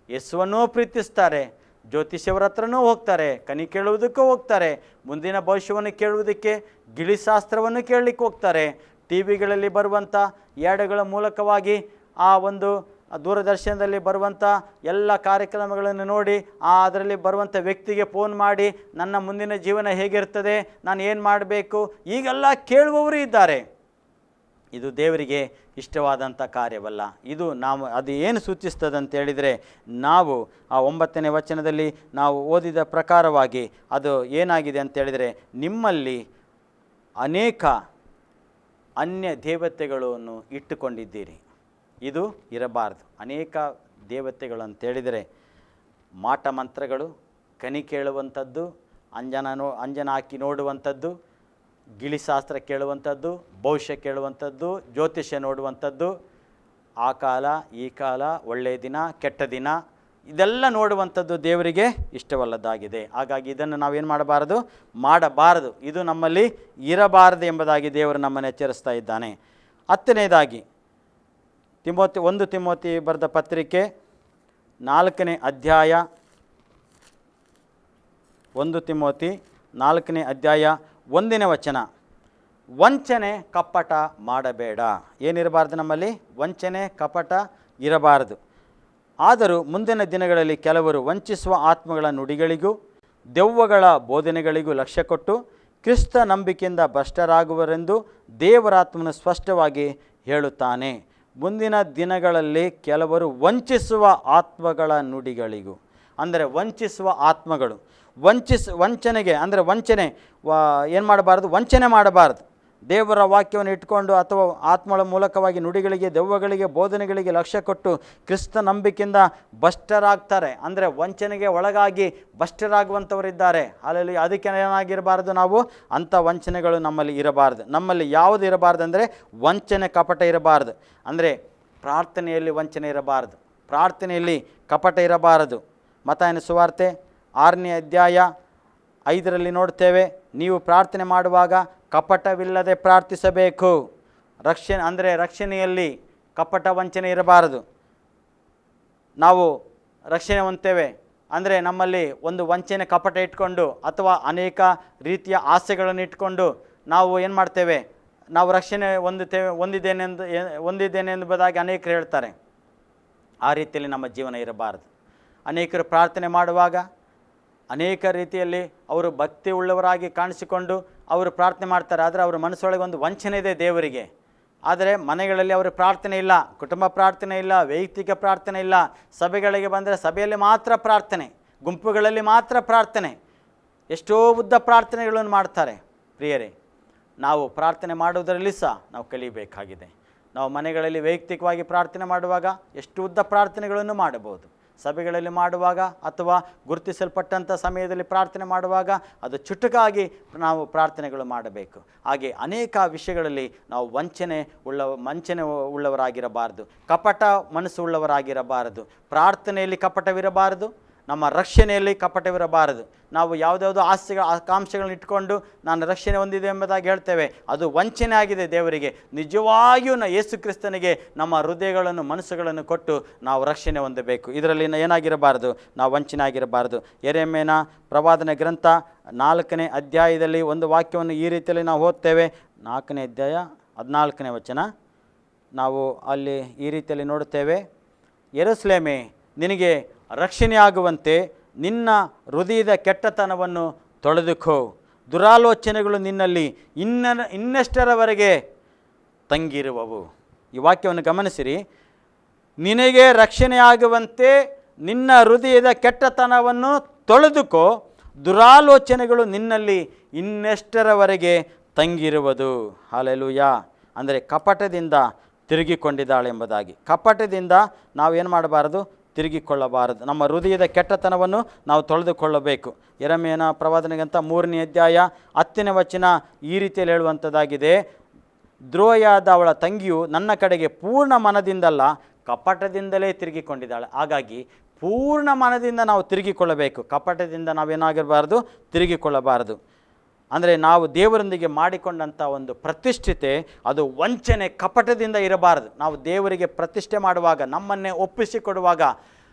ಯೇಸುವನ್ನೂ ಪ್ರೀತಿಸ್ತಾರೆ, ಜ್ಯೋತಿಷ್ಯವರ ಹತ್ರನೂ ಹೋಗ್ತಾರೆ, ಕನಿ ಕೇಳುವುದಕ್ಕೂ ಹೋಗ್ತಾರೆ, ಮುಂದಿನ ಭವಿಷ್ಯವನ್ನು ಕೇಳುವುದಕ್ಕೆ ಗಿಳಿಶಾಸ್ತ್ರವನ್ನು ಕೇಳಲಿಕ್ಕೆ ಹೋಗ್ತಾರೆ. ಟಿ ವಿಗಳಲ್ಲಿ ಬರುವಂಥ ಯಾಡುಗಳ ಮೂಲಕವಾಗಿ ಆ ಒಂದು ದೂರದರ್ಶನದಲ್ಲಿ ಬರುವಂಥ ಎಲ್ಲ ಕಾರ್ಯಕ್ರಮಗಳನ್ನು ನೋಡಿ ಅದರಲ್ಲಿ ಬರುವಂಥ ವ್ಯಕ್ತಿಗೆ ಫೋನ್ ಮಾಡಿ ನನ್ನ ಮುಂದಿನ ಜೀವನ ಹೇಗಿರ್ತದೆ, ನಾನು ಏನು ಮಾಡಬೇಕು, ಈಗೆಲ್ಲ ಕೇಳುವವರು ಇದ್ದಾರೆ. ಇದು ದೇವರಿಗೆ ಇಷ್ಟವಾದಂಥ ಕಾರ್ಯವಲ್ಲ. ಇದು ಅದು ಏನು ಸೂಚಿಸ್ತದೆ ಅಂತ ಹೇಳಿದರೆ, ನಾವು ಆ 9ನೇ ವಚನದಲ್ಲಿ ನಾವು ಓದಿದ ಪ್ರಕಾರವಾಗಿ ಅದು ಏನಾಗಿದೆ ಅಂತ ಹೇಳಿದರೆ, ನಿಮ್ಮಲ್ಲಿ ಅನೇಕ ಅನ್ಯ ದೇವತೆಗಳನ್ನು ಇಟ್ಟುಕೊಂಡಿದ್ದೀರಿ. ಇದು ಇರಬಾರ್ದು. ಅನೇಕ ದೇವತೆಗಳು ಅಂತೇಳಿದರೆ ಮಾಟ ಮಂತ್ರಗಳು, ಕನಿ ಕೇಳುವಂಥದ್ದು, ಅಂಜನ ಹಾಕಿ ನೋಡುವಂಥದ್ದು, ಗಿಳಿಶಾಸ್ತ್ರ ಕೇಳುವಂಥದ್ದು, ಭವಿಷ್ಯ ಕೇಳುವಂಥದ್ದು, ಜ್ಯೋತಿಷ್ಯ ನೋಡುವಂಥದ್ದು, ಆ ಕಾಲ ಈ ಕಾಲ, ಒಳ್ಳೆಯ ದಿನ ಕೆಟ್ಟ ದಿನ, ಇದೆಲ್ಲ ನೋಡುವಂಥದ್ದು ದೇವರಿಗೆ ಇಷ್ಟವಲ್ಲದಾಗಿದೆ. ಹಾಗಾಗಿ ಇದನ್ನು ನಾವೇನು ಮಾಡಬಾರದು. ಇದು ನಮ್ಮಲ್ಲಿ ಇರಬಾರದು ಎಂಬುದಾಗಿ ದೇವರು ನಮ್ಮನ್ನು ಎಚ್ಚರಿಸ್ತಾ ಇದ್ದಾನೆ. 10ನೇದಾಗಿ ತಿಮೋತಿ ಬರೆದ ಪತ್ರಿಕೆ 4ನೇ ಅಧ್ಯಾಯ, 1 ತಿಮೋತಿ 4ನೇ ಅಧ್ಯಾಯ 1ನೇ ವಚನ, ವಂಚನೆ ಕಪಟ ಮಾಡಬೇಡ. ಏನಿರಬಾರ್ದು ನಮ್ಮಲ್ಲಿ? ವಂಚನೆ ಕಪಟ ಇರಬಾರದು. ಆದರೂ ಮುಂದಿನ ದಿನಗಳಲ್ಲಿ ಕೆಲವರು ವಂಚಿಸುವ ಆತ್ಮಗಳ ನುಡಿಗಳಿಗೂ ದೆವ್ವಗಳ ಬೋಧನೆಗಳಿಗೂ ಲಕ್ಷ್ಯ ಕೊಟ್ಟು ಕ್ರಿಸ್ತ ನಂಬಿಕೆಯಿಂದ ಭ್ರಷ್ಟರಾಗುವರೆಂದು ದೇವರಾತ್ಮನು ಸ್ಪಷ್ಟವಾಗಿ ಹೇಳುತ್ತಾನೆ. ಮುಂದಿನ ದಿನಗಳಲ್ಲಿ ಕೆಲವರು ವಂಚಿಸುವ ಆತ್ಮಗಳ ನುಡಿಗಳಿಗೂ, ಅಂದರೆ ವಂಚಿಸುವ ಆತ್ಮಗಳು, ವಂಚನೆಗೆ ಅಂದರೆ ವಂಚನೆ ಏನು ಮಾಡಬಾರ್ದು? ವಂಚನೆ ಮಾಡಬಾರ್ದು. ದೇವರ ವಾಕ್ಯವನ್ನು ಇಟ್ಕೊಂಡು ಅಥವಾ ಆತ್ಮಗಳ ಮೂಲಕವಾಗಿ ನುಡಿಗಳಿಗೆ ದೆವ್ವಗಳಿಗೆ ಬೋಧನೆಗಳಿಗೆ ಲಕ್ಷ್ಯ ಕೊಟ್ಟು ಕ್ರಿಸ್ತ ನಂಬಿಕೆಯಿಂದ ಭ್ರಷ್ಟರಾಗ್ತಾರೆ. ಅಂದರೆ ವಂಚನೆಗೆ ಒಳಗಾಗಿ ಭ್ರಷ್ಟರಾಗುವಂಥವರಿದ್ದಾರೆ. ಅಲ್ಲಿ ಅದಕ್ಕೆ ಏನಾಗಿರಬಾರ್ದು? ನಾವು ಅಂಥ ವಂಚನೆಗಳು ನಮ್ಮಲ್ಲಿ ಇರಬಾರ್ದು. ನಮ್ಮಲ್ಲಿ ಯಾವುದು ಇರಬಾರ್ದು ಅಂದರೆ ವಂಚನೆ ಕಪಟ ಇರಬಾರ್ದು. ಅಂದರೆ ಪ್ರಾರ್ಥನೆಯಲ್ಲಿ ವಂಚನೆ ಇರಬಾರ್ದು, ಪ್ರಾರ್ಥನೆಯಲ್ಲಿ ಕಪಟ ಇರಬಾರದು. ಮತ್ತಾಯನ ಸುವಾರ್ತೆ 6ನೇ ಅಧ್ಯಾಯ 5ರಲ್ಲಿ ನೋಡ್ತೇವೆ, ನೀವು ಪ್ರಾರ್ಥನೆ ಮಾಡುವಾಗ ಕಪಟವಿಲ್ಲದೆ ಪ್ರಾರ್ಥಿಸಬೇಕು. ರಕ್ಷಣೆಯಲ್ಲಿ ಕಪಟ ವಂಚನೆ ಇರಬಾರದು. ನಾವು ರಕ್ಷಣೆ ಹೊಂದ್ತೇವೆ ಅಂದರೆ ನಮ್ಮಲ್ಲಿ ಒಂದು ವಂಚನೆ ಕಪಟ ಇಟ್ಕೊಂಡು ಅಥವಾ ಅನೇಕ ರೀತಿಯ ಆಸೆಗಳನ್ನು ಇಟ್ಕೊಂಡು ನಾವು ಏನು ಮಾಡ್ತೇವೆ? ನಾವು ರಕ್ಷಣೆ ಹೊಂದಿದ್ದೇನೆ ಎಂಬುದಾಗಿ ಅನೇಕರು ಹೇಳ್ತಾರೆ. ಆ ರೀತಿಯಲ್ಲಿ ನಮ್ಮ ಜೀವನ ಇರಬಾರದು. ಅನೇಕರು ಪ್ರಾರ್ಥನೆ ಮಾಡುವಾಗ ಅನೇಕ ರೀತಿಯಲ್ಲಿ ಅವರು ಭಕ್ತಿ ಉಳ್ಳವರಾಗಿ ಕಾಣಿಸಿಕೊಂಡು ಅವರು ಪ್ರಾರ್ಥನೆ ಮಾಡ್ತಾರೆ. ಆದರೆ ಅವರ ಮನಸ್ಸೊಳಗೆ ಒಂದು ವಂಚನೆ ಇದೆ ದೇವರಿಗೆ. ಆದರೆ ಮನೆಗಳಲ್ಲಿ ಅವರ ಪ್ರಾರ್ಥನೆ ಇಲ್ಲ, ಕುಟುಂಬ ಪ್ರಾರ್ಥನೆ ಇಲ್ಲ, ವೈಯಕ್ತಿಕ ಪ್ರಾರ್ಥನೆ ಇಲ್ಲ. ಸಭೆಗಳಿಗೆ ಬಂದರೆ ಸಭೆಯಲ್ಲಿ ಮಾತ್ರ ಪ್ರಾರ್ಥನೆ, ಗುಂಪುಗಳಲ್ಲಿ ಮಾತ್ರ ಪ್ರಾರ್ಥನೆ, ಎಷ್ಟೋ ಉದ್ದ ಪ್ರಾರ್ಥನೆಗಳನ್ನು ಮಾಡ್ತಾರೆ. ಪ್ರಿಯರೇ, ನಾವು ಪ್ರಾರ್ಥನೆ ಮಾಡುವುದರಲ್ಲಿ ಸಹ ನಾವು ಕಲಿಯಬೇಕಾಗಿದೆ. ನಾವು ಮನೆಗಳಲ್ಲಿ ವೈಯಕ್ತಿಕವಾಗಿ ಪ್ರಾರ್ಥನೆ ಮಾಡುವಾಗ ಎಷ್ಟು ಉದ್ದ ಪ್ರಾರ್ಥನೆಗಳನ್ನು ಮಾಡಬಹುದು. ಸಭೆಗಳಲ್ಲಿ ಮಾಡುವಾಗ ಅಥವಾ ಗುರುತಿಸಲ್ಪಟ್ಟಂಥ ಸಮಯದಲ್ಲಿ ಪ್ರಾರ್ಥನೆ ಮಾಡುವಾಗ ಅದು ಚುಟುಕಾಗಿ ನಾವು ಪ್ರಾರ್ಥನೆಗಳು ಮಾಡಬೇಕು. ಹಾಗೆ ಅನೇಕ ವಿಷಯಗಳಲ್ಲಿ ನಾವು ವಂಚನೆ ಉಳ್ಳವರಾಗಿರಬಾರದು, ಕಪಟ ಮನಸ್ಸು ಉಳ್ಳವರಾಗಿರಬಾರದು. ಪ್ರಾರ್ಥನೆಯಲ್ಲಿ ಕಪಟವಿರಬಾರದು, ನಮ್ಮ ರಕ್ಷಣೆಯಲ್ಲಿ ಕಪಟವಿರಬಾರದು. ನಾವು ಯಾವುದ್ಯಾವುದೋ ಆಕಾಂಕ್ಷೆಗಳನ್ನ ಇಟ್ಕೊಂಡು ನಾನು ರಕ್ಷಣೆ ಹೊಂದಿದೆ ಎಂಬುದಾಗಿ ಹೇಳ್ತೇವೆ, ಅದು ವಂಚನೆ ಆಗಿದೆ ದೇವರಿಗೆ. ನಿಜವಾಗಿಯೂ ಯೇಸು ಕ್ರಿಸ್ತನಿಗೆ ನಮ್ಮ ಹೃದಯಗಳನ್ನು ಮನಸ್ಸುಗಳನ್ನು ಕೊಟ್ಟು ನಾವು ರಕ್ಷಣೆ ಹೊಂದಬೇಕು. ಇದರಲ್ಲಿ ಏನಾಗಿರಬಾರದು? ನಾವು ವಂಚನೆ ಆಗಿರಬಾರದು. ಯೆರೆಮೀಯನ ಪ್ರವಾದನೆ ಗ್ರಂಥ 4ನೇ ಅಧ್ಯಾಯದಲ್ಲಿ ಒಂದು ವಾಕ್ಯವನ್ನು ಈ ರೀತಿಯಲ್ಲಿ ನಾವು ಓದ್ತೇವೆ. 4ನೇ ಅಧ್ಯಾಯ 14ನೇ ವಚನ ನಾವು ಅಲ್ಲಿ ಈ ರೀತಿಯಲ್ಲಿ ನೋಡುತ್ತೇವೆ. ಯೆರೂಸಲೇಮೇ, ನಿನಗೆ ರಕ್ಷಣೆಯಾಗುವಂತೆ ನಿನ್ನ ಹೃದಯದ ಕೆಟ್ಟತನವನ್ನು ತೊಳೆದುಕೋ. ದುರಾಲೋಚನೆಗಳು ನಿನ್ನಲ್ಲಿ ಇನ್ನೆಷ್ಟರವರೆಗೆ ತಂಗಿರುವವು. ಈ ವಾಕ್ಯವನ್ನು ಗಮನಿಸಿರಿ. ನಿನಗೆ ರಕ್ಷಣೆಯಾಗುವಂತೆ ನಿನ್ನ ಹೃದಯದ ಕೆಟ್ಟತನವನ್ನು ತೊಳೆದುಕೋ, ದುರಾಲೋಚನೆಗಳು ನಿನ್ನಲ್ಲಿ ಇನ್ನೆಷ್ಟರವರೆಗೆ ತಂಗಿರುವುದು. ಹಲ್ಲೆಲೂಯಾ. ಅಂದರೆ ಕಪಟದಿಂದ ತಿರುಗಿಕೊಂಡಿದ್ದಾಳೆ ಎಂಬುದಾಗಿ. ಕಪಟದಿಂದ ನಾವೇನು ಮಾಡಬಾರದು? ತಿರುಗಿಕೊಳ್ಳಬಾರದು. ನಮ್ಮ ಹೃದಯದ ಕೆಟ್ಟತನವನ್ನು ನಾವು ತೊಳೆದುಕೊಳ್ಳಬೇಕು. ಯೆರೆಮೀಯನ ಪ್ರವಾದನೆಗಂತ 3ನೇ ಅಧ್ಯಾಯ 10ನೇ ವಚನ ಈ ರೀತಿಯಲ್ಲಿ ಹೇಳುವಂಥದ್ದಾಗಿದೆ. ದ್ರೋಹಿಯಾದ ಅವಳ ತಂಗಿಯು ನನ್ನ ಕಡೆಗೆ ಪೂರ್ಣ ಮನದಿಂದಲ್ಲ ಕಪಟದಿಂದಲೇ ತಿರುಗಿಕೊಂಡಿದ್ದಾಳೆ. ಹಾಗಾಗಿ ಪೂರ್ಣ ಮನದಿಂದ ನಾವು ತಿರುಗಿಕೊಳ್ಳಬೇಕು. ಕಪಟದಿಂದ ನಾವೇನಾಗಿರಬಾರ್ದು? ತಿರುಗಿಕೊಳ್ಳಬಾರದು. ಅಂದರೆ ನಾವು ದೇವರೊಂದಿಗೆ ಮಾಡಿಕೊಂಡಂಥ ಒಂದು ಪ್ರತಿಷ್ಠಿತೆ ಅದು ವಂಚನೆ ಕಪಟದಿಂದ ಇರಬಾರದು. ನಾವು ದೇವರಿಗೆ ಪ್ರತಿಷ್ಠೆ ಮಾಡುವಾಗ, ನಮ್ಮನ್ನೇ ಒಪ್ಪಿಸಿಕೊಡುವಾಗ,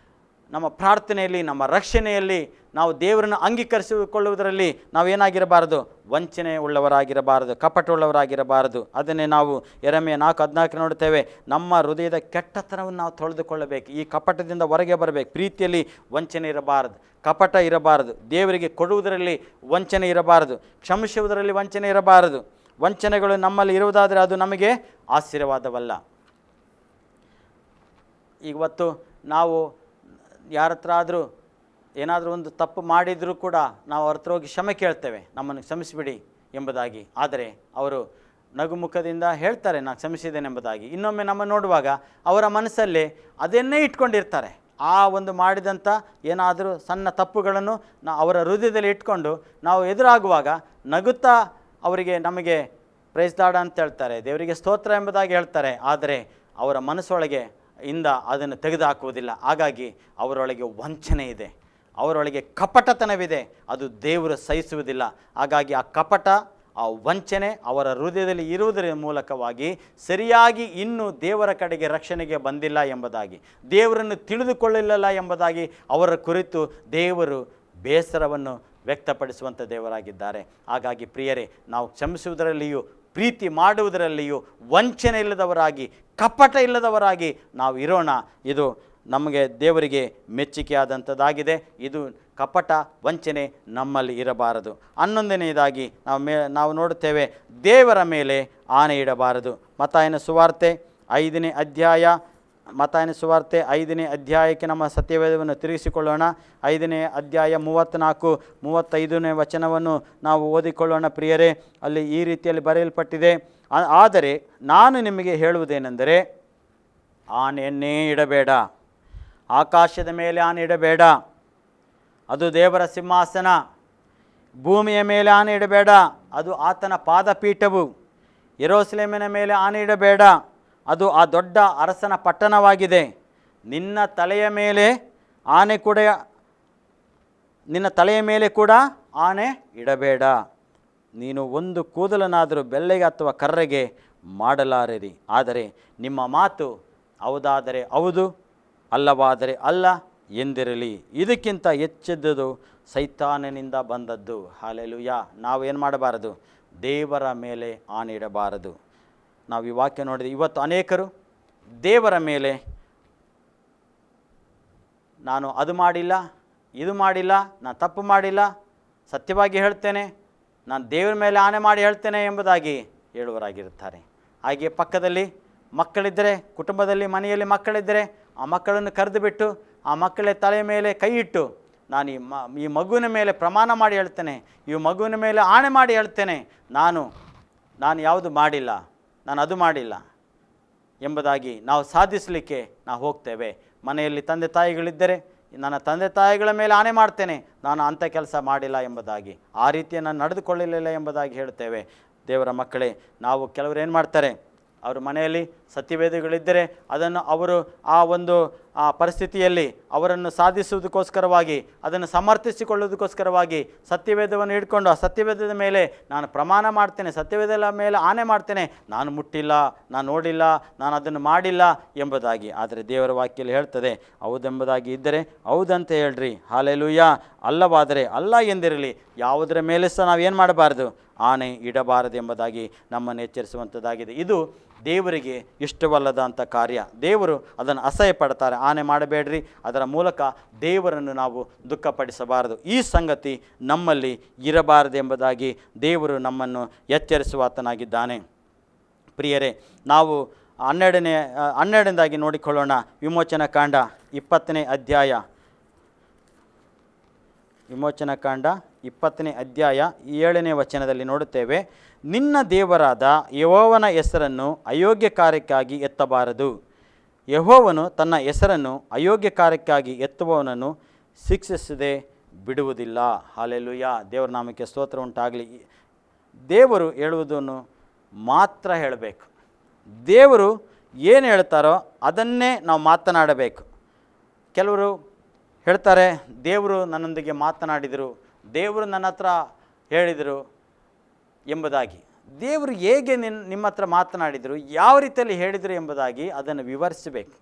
ನಮ್ಮ ಪ್ರಾರ್ಥನೆಯಲ್ಲಿ, ನಮ್ಮ ರಕ್ಷಣೆಯಲ್ಲಿ, ನಾವು ದೇವರನ್ನು ಅಂಗೀಕರಿಸಿಕೊಳ್ಳುವುದರಲ್ಲಿ ನಾವೇನಾಗಿರಬಾರದು, ವಂಚನೆ ಉಳ್ಳವರಾಗಿರಬಾರದು, ಕಪಟ ಉಳ್ಳವರಾಗಿರಬಾರದು. ಅದನ್ನೇ ನಾವು ಯೆರೆಮೀಯ 4:14 ನೋಡುತ್ತೇವೆ. ನಮ್ಮ ಹೃದಯದ ಕೆಟ್ಟತನವನ್ನು ನಾವು ತೊಳೆದುಕೊಳ್ಳಬೇಕು, ಈ ಕಪಟದಿಂದ ಹೊರಗೆ ಬರಬೇಕು. ಪ್ರೀತಿಯಲ್ಲಿ ವಂಚನೆ ಇರಬಾರದು, ಕಪಟ ಇರಬಾರದು, ದೇವರಿಗೆ ಕೊಡುವುದರಲ್ಲಿ ವಂಚನೆ ಇರಬಾರದು, ಕ್ಷಮಿಸುವುದರಲ್ಲಿ ವಂಚನೆ ಇರಬಾರದು. ವಂಚನೆಗಳು ನಮ್ಮಲ್ಲಿ ಇರುವುದಾದರೆ ಅದು ನಮಗೆ ಆಶೀರ್ವಾದವಲ್ಲ. ಇವತ್ತು ನಾವು ಯಾರ ಹತ್ರ ಆದರೂ ಏನಾದರೂ ಒಂದು ತಪ್ಪು ಮಾಡಿದರೂ ಕೂಡ ನಾವು ಅವ್ರ ಹತ್ರ ಹೋಗಿ ಕ್ಷಮೆ ಕೇಳ್ತೇವೆ, ನಮ್ಮನ್ನು ಕ್ಷಮಿಸಿಬಿಡಿ ಎಂಬುದಾಗಿ. ಆದರೆ ಅವರು ನಗುಮುಖದಿಂದ ಹೇಳ್ತಾರೆ ನಾನು ಕ್ಷಮಿಸಿದ್ದೇನೆ ಎಂಬುದಾಗಿ. ಇನ್ನೊಮ್ಮೆ ನಮ್ಮನ್ನು ನೋಡುವಾಗ ಅವರ ಮನಸ್ಸಲ್ಲಿ ಅದನ್ನೇ ಇಟ್ಕೊಂಡಿರ್ತಾರೆ. ಆ ಒಂದು ಮಾಡಿದಂಥ ಏನಾದರೂ ಸಣ್ಣ ತಪ್ಪುಗಳನ್ನು ಅವರ ಹೃದಯದಲ್ಲಿ ಇಟ್ಕೊಂಡು ನಾವು ಎದುರಾಗುವಾಗ ನಗುತ್ತಾ ಅವರಿಗೆ ನಮಗೆ ಪ್ರೈಸ್ ಲಾರ್ಡ್ ಅಂತ ಹೇಳ್ತಾರೆ, ದೇವರಿಗೆ ಸ್ತೋತ್ರ ಎಂಬುದಾಗಿ ಹೇಳ್ತಾರೆ. ಆದರೆ ಅವರ ಮನಸ್ಸೊಳಗೆ ಇಂದ ಅದನ್ನು ತೆಗೆದುಹಾಕುವುದಿಲ್ಲ. ಹಾಗಾಗಿ ಅವರೊಳಗೆ ವಂಚನೆ ಇದೆ, ಅವರೊಳಗೆ ಕಪಟತನವಿದೆ, ಅದು ದೇವರು ಸಹಿಸುವುದಿಲ್ಲ. ಹಾಗಾಗಿ ಆ ಕಪಟ, ಆ ವಂಚನೆ ಅವರ ಹೃದಯದಲ್ಲಿ ಇರುವುದರ ಮೂಲಕವಾಗಿ ಸರಿಯಾಗಿ ಇನ್ನೂ ದೇವರ ಕಡೆಗೆ ರಕ್ಷಣೆಗೆ ಬಂದಿಲ್ಲ ಎಂಬುದಾಗಿ, ದೇವರನ್ನು ತಿಳಿದುಕೊಳ್ಳಲಿಲ್ಲ ಎಂಬುದಾಗಿ ಅವರ ಕುರಿತು ದೇವರು ಬೇಸರವನ್ನು ವ್ಯಕ್ತಪಡಿಸುವಂಥ ದೇವರಾಗಿದ್ದಾರೆ. ಹಾಗಾಗಿ ಪ್ರಿಯರೇ, ನಾವು ಕ್ಷಮಿಸುವುದರಲ್ಲಿಯೂ ಪ್ರೀತಿ ಮಾಡುವುದರಲ್ಲಿಯೂ ವಂಚನೆ ಇಲ್ಲದವರಾಗಿ, ಕಪಟ ಇಲ್ಲದವರಾಗಿ ನಾವು ಇರೋಣ. ಇದು ನಮಗೆ ದೇವರಿಗೆ ಮೆಚ್ಚುಗೆಯಾದಂಥದ್ದಾಗಿದೆ. ಇದು ಕಪಟ, ವಂಚನೆ ನಮ್ಮಲ್ಲಿ ಇರಬಾರದು. 11ನೇದಾಗಿ ನಾವು ನೋಡುತ್ತೇವೆ, ದೇವರ ಮೇಲೆ ಆಣೆ ಇಡಬಾರದು. ಮತ್ತಾಯನ ಸುವಾರ್ತೆ 5ನೇ ಅಧ್ಯಾಯ, ಮತ್ತಾಯನ ಸುವಾರ್ತೆ 5ನೇ ಅಧ್ಯಾಯಕ್ಕೆ ನಮ್ಮ ಸತ್ಯವೇದವನ್ನು ತಿರುಗಿಸಿಕೊಳ್ಳೋಣ. 5ನೇ ಅಧ್ಯಾಯ 34-35ನೇ ವಚನವನ್ನು ನಾವು ಓದಿಕೊಳ್ಳೋಣ ಪ್ರಿಯರೇ. ಅಲ್ಲಿ ಈ ರೀತಿಯಲ್ಲಿ ಬರೆಯಲ್ಪಟ್ಟಿದೆ, ಆದರೆ ನಾನು ನಿಮಗೆ ಹೇಳುವುದೇನೆಂದರೆ, ಆಣೆಯನ್ನೇ ಇಡಬೇಡ, ಆಕಾಶದ ಮೇಲೆ ಆಣೆ ಇಡಬೇಡ, ಅದು ದೇವರ ಸಿಂಹಾಸನ. ಭೂಮಿಯ ಮೇಲೆ ಆಣೆ ಇಡಬೇಡ, ಅದು ಆತನ ಪಾದಪೀಠವು. ಯೆರೂಸಲೇಮಿನ ಮೇಲೆ ಆಣೆ ಇಡಬೇಡ, ಅದು ಆ ದೊಡ್ಡ ಅರಸನ ಪಟ್ಟಣವಾಗಿದೆ. ನಿನ್ನ ತಲೆಯ ಮೇಲೆ ಕೂಡ ಆಣೆ ಇಡಬೇಡ. ನೀನು ಒಂದು ಕೂದಲನಾದರೂ ಬೆಳ್ಳಗೆ ಅಥವಾ ಕರ್ರೆಗೆ ಮಾಡಲಾರಿರಿ. ಆದರೆ ನಿಮ್ಮ ಮಾತು ಹೌದಾದರೆ ಹೌದು, ಅಲ್ಲವಾದರೆ ಅಲ್ಲ ಎಂದಿರಲಿ. ಇದಕ್ಕಿಂತ ಹೆಚ್ಚಿದ್ದುದು ಸೈತಾನನಿಂದ ಬಂದದ್ದು. ಹಲ್ಲೆಲೂಯಾ. ನಾವೇನು ಮಾಡಬಾರದು, ದೇವರ ಮೇಲೆ ಆಣೆ ಇಡಬಾರದು. ನಾವು ಈ ವಾಕ್ಯ ನೋಡಿದ್ರೆ ಇವತ್ತು ಅನೇಕರು ದೇವರ ಮೇಲೆ ನಾನು ಅದು ಮಾಡಿಲ್ಲ, ಇದು ಮಾಡಿಲ್ಲ, ನಾನು ತಪ್ಪು ಮಾಡಿಲ್ಲ, ಸತ್ಯವಾಗಿ ಹೇಳ್ತೇನೆ, ನಾನು ದೇವರ ಮೇಲೆ ಆಣೆ ಮಾಡಿ ಹೇಳ್ತೇನೆ ಎಂಬುದಾಗಿ ಹೇಳುವರಾಗಿರುತ್ತಾರೆ. ಹಾಗೆ ಪಕ್ಕದಲ್ಲಿ ಮಕ್ಕಳಿದ್ದರೆ, ಕುಟುಂಬದಲ್ಲಿ ಮನೆಯಲ್ಲಿ ಮಕ್ಕಳಿದ್ದರೆ, ಆ ಮಕ್ಕಳನ್ನು ಕರೆದು ಬಿಟ್ಟು ಆ ಮಕ್ಕಳ ತಲೆಯ ಮೇಲೆ ಕೈ ಇಟ್ಟು ನಾನು ಈ ಮಗುವಿನ ಮೇಲೆ ಪ್ರಮಾಣ ಮಾಡಿ ಹೇಳ್ತೇನೆ, ಈ ಮಗುವಿನ ಮೇಲೆ ಆಣೆ ಮಾಡಿ ಹೇಳ್ತೇನೆ, ನಾನು ಯಾವುದು ಮಾಡಿಲ್ಲ, ನಾನು ಅದು ಮಾಡಿಲ್ಲ ಎಂಬುದಾಗಿ ನಾವು ಸಾಧಿಸಲಿಕ್ಕೆ ನಾವು ಹೋಗ್ತೇವೆ. ಮನೆಯಲ್ಲಿ ತಂದೆ ತಾಯಿಗಳಿದ್ದರೆ ನನ್ನ ತಂದೆ ತಾಯಿಗಳ ಮೇಲೆ ಆಣೆ ಮಾಡ್ತೇನೆ, ನಾನು ಅಂಥ ಕೆಲಸ ಮಾಡಿಲ್ಲ ಎಂಬುದಾಗಿ, ಆ ರೀತಿಯ ನಾನು ನಡೆದುಕೊಳ್ಳಲಿಲ್ಲ ಎಂಬುದಾಗಿ ಹೇಳ್ತೇವೆ. ದೇವರ ಮಕ್ಕಳೇ, ನಾವು ಕೆಲವರು ಏನು ಮಾಡ್ತಾರೆ, ಅವ್ರ ಮನೆಯಲ್ಲಿ ಸತ್ಯವೇದಗಳಿದ್ದರೆ ಅದನ್ನು ಅವರು ಆ ಪರಿಸ್ಥಿತಿಯಲ್ಲಿ ಅವರನ್ನು ಸಾಧಿಸುವುದಕ್ಕೋಸ್ಕರವಾಗಿ, ಅದನ್ನು ಸಮರ್ಥಿಸಿಕೊಳ್ಳುವುದಕ್ಕೋಸ್ಕರವಾಗಿ ಸತ್ಯವೇದವನ್ನು ಹಿಡ್ಕೊಂಡು ಆ ಸತ್ಯವೇದದ ಮೇಲೆ ನಾನು ಪ್ರಮಾಣ ಮಾಡ್ತೇನೆ, ಸತ್ಯವೇದದ ಮೇಲೆ ಆಣೆ ಮಾಡ್ತೇನೆ, ನಾನು ಮುಟ್ಟಿಲ್ಲ, ನಾನು ನೋಡಿಲ್ಲ, ನಾನು ಅದನ್ನು ಮಾಡಿಲ್ಲ ಎಂಬುದಾಗಿ. ಆದರೆ ದೇವರ ವಾಕ್ಯಲ್ಲಿ ಹೇಳ್ತದೆ, ಹೌದೆಂಬುದಾಗಿ ಇದ್ದರೆ ಹೌದಂತ ಹೇಳ್ರಿ, ಹಲ್ಲೆಲೂಯಾ. ಅಲ್ಲವಾದರೆ ಅಲ್ಲ ಎಂದಿರಲಿ. ಯಾವುದರ ಮೇಲೆ ಸಹ ನಾವೇನು ಮಾಡಬಾರ್ದು, ಆಣೆ ಇಡಬಾರದು ಎಂಬುದಾಗಿ ನಮ್ಮನ್ನು ಎಚ್ಚರಿಸುವಂಥದ್ದಾಗಿದೆ. ಇದು ದೇವರಿಗೆ ಇಷ್ಟವಲ್ಲದಂಥ ಕಾರ್ಯ. ದೇವರು ಅದನ್ನು ಅಸಹ್ಯ ಪಡ್ತಾರೆ. ಆಣೆ ಮಾಡಬೇಡ್ರಿ, ಅದರ ಮೂಲಕ ದೇವರನ್ನು ನಾವು ದುಃಖಪಡಿಸಬಾರದು. ಈ ಸಂಗತಿ ನಮ್ಮಲ್ಲಿ ಇರಬಾರದು ಎಂಬುದಾಗಿ ದೇವರು ನಮ್ಮನ್ನು ಎಚ್ಚರಿಸುವಾತನಾಗಿದ್ದಾನೆ. ಪ್ರಿಯರೇ, ನಾವು 12ನೇದಾಗಿ ನೋಡಿಕೊಳ್ಳೋಣ. ವಿಮೋಚನಕಾಂಡ 20ನೇ ಅಧ್ಯಾಯ, ವಿಮೋಚನಕಾಂಡ 20ನೇ ಅಧ್ಯಾಯ 7ನೇ ವಚನದಲ್ಲಿ ನೋಡುತ್ತೇವೆ, ನಿನ್ನ ದೇವರಾದ ಯೆಹೋವನ ಹೆಸರನ್ನು ಅಯೋಗ್ಯ ಕಾರ್ಯಕ್ಕಾಗಿ ಎತ್ತಬಾರದು. ಯೆಹೋವನು ತನ್ನ ಹೆಸರನ್ನು ಅಯೋಗ್ಯ ಕಾರ್ಯಕ್ಕಾಗಿ ಎತ್ತುವವನನ್ನು ಶಿಕ್ಷಿಸದೆ ಬಿಡುವುದಿಲ್ಲ. ಹಲ್ಲೆಲೂಯಾ. ದೇವರ ನಾಮಕ್ಕೆ ಸ್ತೋತ್ರ ಉಂಟಾಗಲಿ. ದೇವರು ಹೇಳುವುದನ್ನು ಮಾತ್ರ ಹೇಳಬೇಕು. ದೇವರು ಏನು ಹೇಳ್ತಾರೋ ಅದನ್ನೇ ನಾವು ಮಾತನಾಡಬೇಕು. ಕೆಲವರು ಹೇಳ್ತಾರೆ, ದೇವರು ನನ್ನೊಂದಿಗೆ ಮಾತನಾಡಿದರು, ದೇವರು ನನ್ನ ಹತ್ರ ಹೇಳಿದರು, ಎಂಬುದಾಗಿ, ದೇವರು ಹೇಗೆ ನಿಮ್ಮ ಹತ್ರ ಮಾತನಾಡಿದರು, ಯಾವ ರೀತಿಯಲ್ಲಿ ಹೇಳಿದರು ಎಂಬುದಾಗಿ ಅದನ್ನು ವಿವರಿಸಬೇಕು.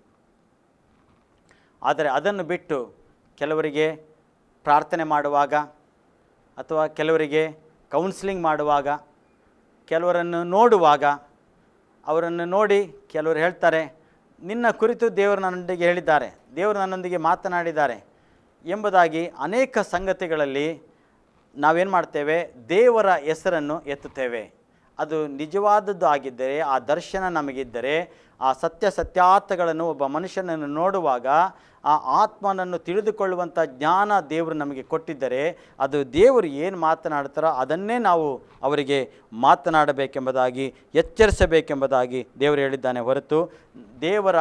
ಆದರೆ ಅದನ್ನು ಬಿಟ್ಟು ಕೆಲವರಿಗೆ ಪ್ರಾರ್ಥನೆ ಮಾಡುವಾಗ ಅಥವಾ ಕೆಲವರಿಗೆ ಕೌನ್ಸಿಲಿಂಗ್ ಮಾಡುವಾಗ, ಕೆಲವರನ್ನು ನೋಡುವಾಗ, ಅವರನ್ನು ನೋಡಿ ಕೆಲವರು ಹೇಳ್ತಾರೆ, ನಿನ್ನ ಕುರಿತು ದೇವರು ನನ್ನೊಂದಿಗೆ ಹೇಳಿದ್ದಾರೆ, ದೇವರು ನನ್ನೊಂದಿಗೆ ಮಾತನಾಡಿದ್ದಾರೆ ಎಂಬುದಾಗಿ ಅನೇಕ ಸಂಗತಿಗಳಲ್ಲಿ ನಾವೇನು ಮಾಡ್ತೇವೆ, ದೇವರ ಹೆಸರನ್ನು ಎತ್ತುತ್ತೇವೆ. ಅದು ನಿಜವಾದದ್ದು ಆಗಿದ್ದರೆ, ಆ ದರ್ಶನ ನಮಗಿದ್ದರೆ, ಆ ಸತ್ಯಾರ್ಥಗಳನ್ನು ಒಬ್ಬ ಮನುಷ್ಯನನ್ನು ನೋಡುವಾಗ ಆ ಆತ್ಮನನ್ನು ತಿಳಿದುಕೊಳ್ಳುವಂಥ ಜ್ಞಾನ ದೇವರು ನಮಗೆ ಕೊಟ್ಟಿದ್ದರೆ, ಅದು ದೇವರು ಏನು ಮಾತನಾಡ್ತಾರೋ ಅದನ್ನೇ ನಾವು ಅವರಿಗೆ ಮಾತನಾಡಬೇಕೆಂಬುದಾಗಿ, ಎಚ್ಚರಿಸಬೇಕೆಂಬುದಾಗಿ ದೇವರು ಹೇಳಿದ್ದಾನೆ ಹೊರತು ದೇವರ